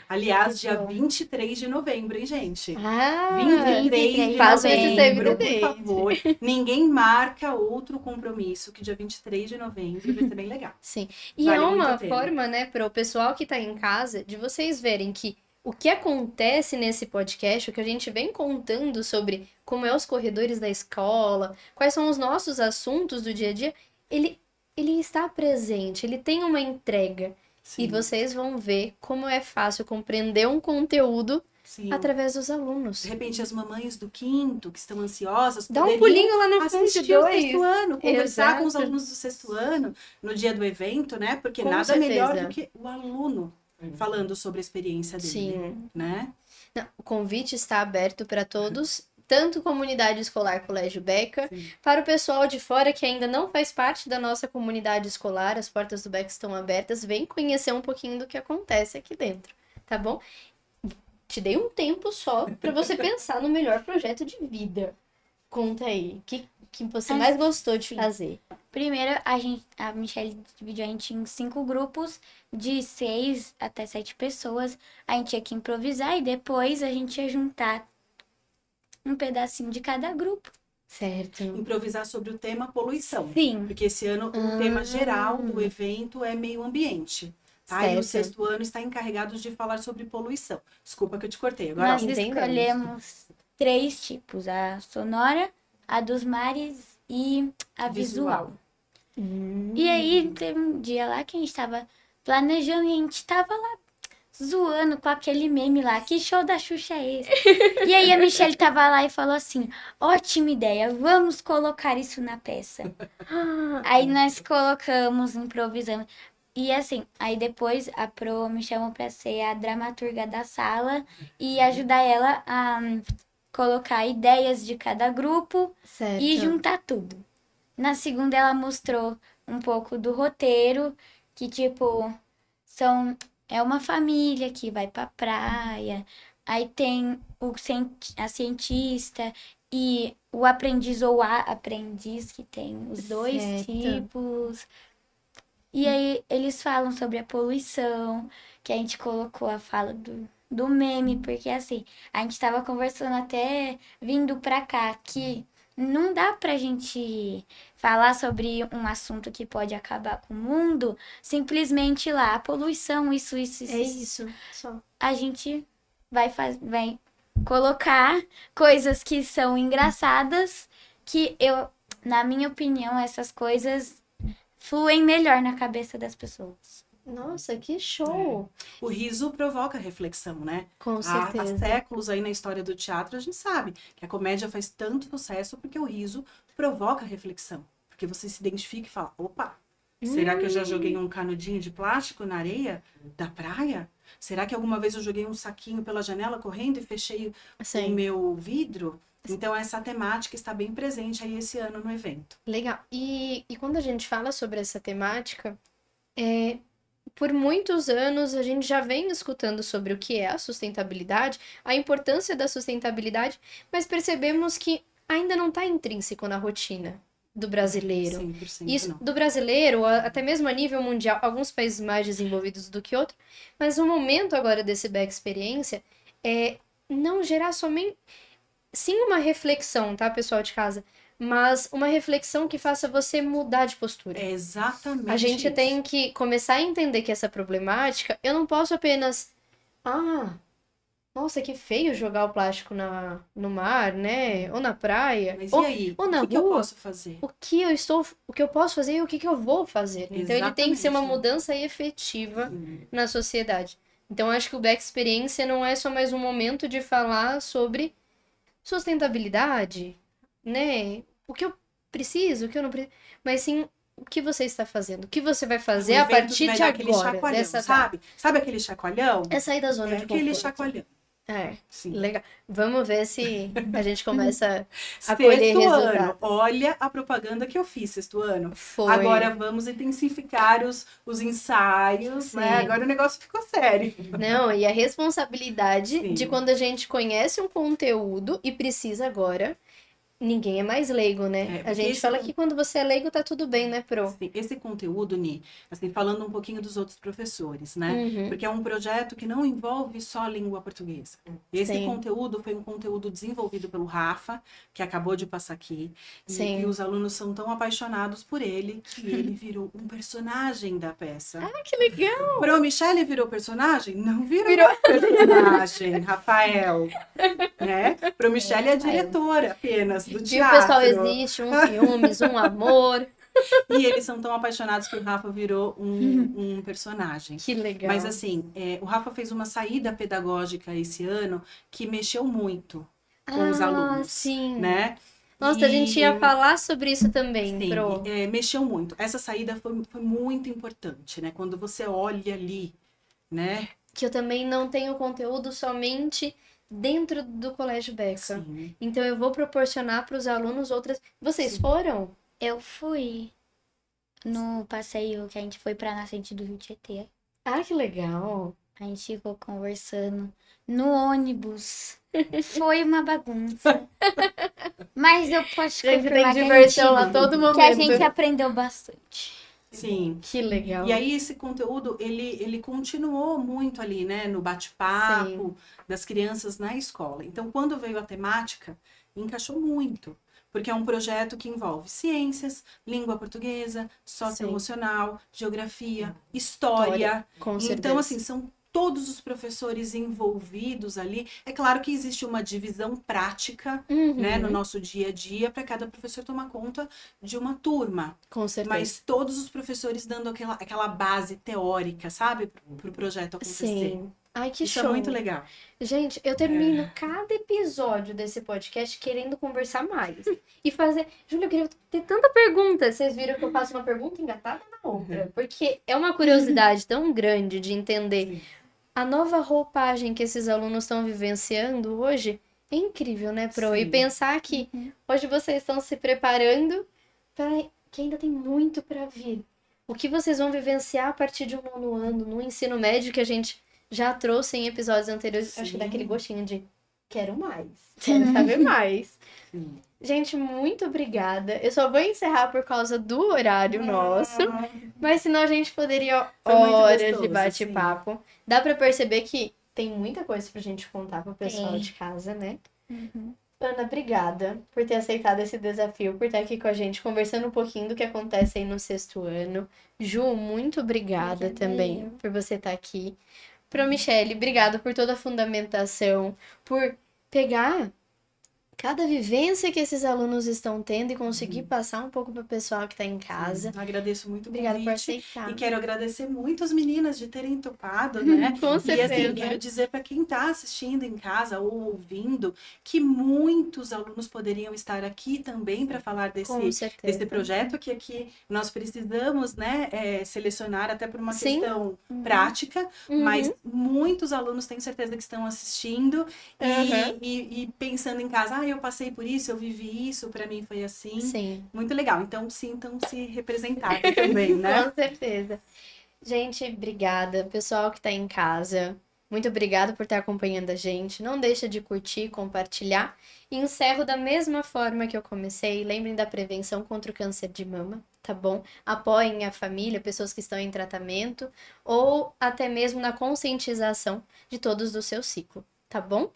Aliás, dia Boa. 23 de novembro, hein, gente? Ah, 23 de faço esse novembro, save the por date. favor. Ninguém marca outro compromisso que dia 23 de novembro vai ser bem legal. Sim. E Vale é muito uma a pena. forma, né, para o pessoal que tá em casa, de vocês verem que o que acontece nesse podcast, o que a gente vem contando sobre como é os corredores da escola, quais são os nossos assuntos do dia a dia, ele está presente, ele tem uma entrega. Sim, E vocês vão ver como é fácil compreender um conteúdo sim. através dos alunos. De repente, as mamães do 5º, que estão ansiosas, Dá um poderiam pulinho lá na frente assistir o 6º 2. ano, conversar com os Exato. alunos do 6º ano no dia do evento, né? Porque Com nada certeza. melhor do que o aluno falando sobre a experiência dele, Sim. né? Não, o convite está aberto para todos, tanto comunidade escolar Colégio Beca, Sim. para o pessoal de fora que ainda não faz parte da nossa comunidade escolar, as portas do Beca estão abertas, vem conhecer um pouquinho do que acontece aqui dentro, tá bom? Te dei um tempo só para você pensar no melhor projeto de vida. Conta aí, o que você mais gostou de fazer? Primeiro, a Michelle dividiu a gente em 5 grupos, de 6 até 7 pessoas. A gente tinha que improvisar e depois a gente ia juntar um pedacinho de cada grupo. Certo. Improvisar sobre o tema poluição. Sim. Porque esse ano o tema geral do evento é meio ambiente. Tá? E o Certo. 6º ano está encarregado de falar sobre poluição. Desculpa que eu te cortei. Agora, Nós entendemos. escolhemos 3 tipos, a sonora, a dos mares e a visual. E aí, teve um dia lá que a gente tava planejando e a gente tava lá zoando com aquele meme lá. Que show da Xuxa é esse? E aí a Michelle tava lá e falou assim, ótima ideia, vamos colocar isso na peça. Aí nós colocamos, improvisamos. E assim, aí depois a Pro me chamou pra ser a dramaturga da sala e ajudar ela a colocar ideias de cada grupo Certo. e juntar tudo. Na segunda, ela mostrou um pouco do roteiro, que, tipo, é uma família que vai pra praia, aí tem a cientista e o aprendiz ou a aprendiz, que tem os dois Certo. tipos. E aí eles falam sobre a poluição, que a gente colocou a fala do meme, porque assim, a gente tava conversando até vindo pra cá, que não dá pra gente falar sobre um assunto que pode acabar com o mundo, simplesmente lá, a poluição, isso. É isso, só. A gente vai colocar coisas que são engraçadas, que na minha opinião, essas coisas fluem melhor na cabeça das pessoas. Nossa, que show! O riso provoca reflexão, né? Com Há certeza. séculos aí na história do teatro, a gente sabe que a comédia faz tanto sucesso porque o riso provoca reflexão. Porque você se identifica e fala, opa, será que eu já joguei um canudinho de plástico na areia da praia? Será que alguma vez eu joguei um saquinho pela janela correndo e fechei o Sim, meu vidro? Então essa temática está bem presente aí esse ano no evento. legal. E quando a gente fala sobre essa temática, por muitos anos a gente já vem escutando sobre o que é a sustentabilidade, a importância da sustentabilidade, mas percebemos que ainda não está intrínseco na rotina do brasileiro. 100% Isso não. do brasileiro, até mesmo a nível mundial, alguns países mais desenvolvidos do que outros, mas o momento agora desse Beck Experiência é não gerar somente, sim, uma reflexão, tá, pessoal de casa, mas uma reflexão que faça você mudar de postura. É exatamente A gente isso. tem que começar a entender que essa problemática, eu não posso apenas, nossa, que feio jogar o plástico no mar, né? Ou na praia, Mas ou, e aí? ou na o que eu rua. posso fazer? O que eu posso fazer e o que eu vou fazer. Então ele tem que ser uma Exatamente. mudança efetiva Sim. na sociedade. Então acho que o Beck Experiência não é só mais um momento de falar sobre sustentabilidade, né? O que eu preciso, o que eu não preciso, mas sim o que você está fazendo, o que você vai fazer Um a evento que partir vai de dar aquele agora, chacoalhão, dessa data. sabe? Sabe aquele chacoalhão? É sair da zona É de aquele conforto. chacoalhão. É, Sim. legal. Vamos ver se a gente começa a colher Sexto ano. resultados. Olha a propaganda que eu fiz sexto ano. Foi. Agora vamos intensificar os ensaios, né? Sim. Agora o negócio ficou sério. Não, e a responsabilidade Sim. de quando a gente conhece um conteúdo e precisa agora, ninguém é mais leigo, né? porque A gente esse fala con- que quando você é leigo tá tudo bem, né, Pro? Sim, esse conteúdo, Ni, assim, falando um pouquinho dos outros professores, né? Uhum. Porque é um projeto que não envolve só a língua portuguesa. Esse Sim. conteúdo foi um conteúdo desenvolvido pelo Rafa, que acabou de passar aqui. Sim. E os alunos são tão apaixonados por ele que ele virou um personagem da peça. Ah, que legal! Pro Michele virou personagem? Não virou, Virou. personagem, Rafael. Né? Pro Michele é a diretora apenas do E o teatro. pessoal existe, um ciúmes, um amor. E eles são tão apaixonados que o Rafa virou um personagem. Que legal. Mas assim, o Rafa fez uma saída pedagógica esse ano que mexeu muito com os alunos, sim. né? Nossa, a gente ia falar sobre isso também, Sim, Pro. mexeu muito. Essa saída foi muito importante, né? Quando você olha ali, né? Que eu também não tenho conteúdo somente dentro do Colégio Beca. Sim. Então eu vou proporcionar para os alunos outras. Vocês foram? Eu fui no passeio que a gente foi pra nascente do Rio Tietê. Ah, que legal. A gente ficou conversando no ônibus. Foi uma bagunça. Mas eu posso Gente, confirmar tem diversão a gente, todo momento. que a gente aprendeu bastante. Sim. Que legal. E aí esse conteúdo, ele continuou muito ali, né? No bate-papo das crianças na escola. Então, quando veio a temática, encaixou muito. Porque é um projeto que envolve ciências, língua portuguesa, socioemocional, geografia, história. Com certeza. Então, assim, são todos os professores envolvidos ali. É claro que existe uma divisão prática, Uhum. né, no nosso dia a dia, para cada professor tomar conta de uma turma. Com certeza. Mas todos os professores dando aquela base teórica, sabe? Para o projeto acontecer. Sim. Ai, que Isso show. é muito legal. Gente, eu termino cada episódio desse podcast querendo conversar mais. E fazer. Júlia, eu queria ter tanta pergunta. Vocês viram que eu faço uma pergunta engatada na outra. Porque é uma curiosidade tão grande de entender Sim. a nova roupagem que esses alunos estão vivenciando hoje. É incrível, né, Pro? E Sim. pensar que hoje vocês estão se preparando que ainda tem muito para vir. O que vocês vão vivenciar a partir de um nono ano, no ensino médio, que a gente já trouxe em episódios anteriores, acho que dá aquele gostinho de quero mais, quero saber mais. Sim. Gente, muito obrigada. Eu só vou encerrar por causa do horário nosso, mas senão a gente poderia Foi muito horas gostoso, de bate-papo. Dá pra perceber que tem muita coisa pra gente contar pro pessoal Tem. de casa, né? Ana, obrigada por ter aceitado esse desafio, por estar aqui com a gente, conversando um pouquinho do que acontece aí no 6º ano. Ju, muito obrigada Obrigada também eu. por você estar aqui. Pro Michele, obrigada por toda a fundamentação, por pegar cada vivência que esses alunos estão tendo e conseguir passar um pouco pro pessoal que tá em casa. Agradeço muito o Obrigada por convite. aceitar. E quero agradecer muito as meninas de terem topado, né? Com E certeza. assim, quero dizer para quem está assistindo em casa ou ouvindo que muitos alunos poderiam estar aqui também para falar Com certeza. desse projeto que aqui nós precisamos, né, selecionar até por uma Sim. questão prática, mas muitos alunos tenho certeza que estão assistindo e pensando em casa, eu passei por isso, eu vivi isso, para mim foi assim. Sim. Muito legal. Então, sintam-se representados também, né? Com certeza. Gente, obrigada. Pessoal que tá em casa, muito obrigada por estar acompanhando a gente. Não deixa de curtir, compartilhar. E encerro da mesma forma que eu comecei. Lembrem da prevenção contra o câncer de mama, tá bom? Apoiem a família, pessoas que estão em tratamento, ou até mesmo na conscientização de todos do seu ciclo, tá bom?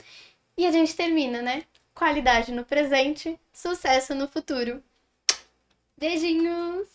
E a gente termina, né? Qualidade no presente, sucesso no futuro. Beijinhos!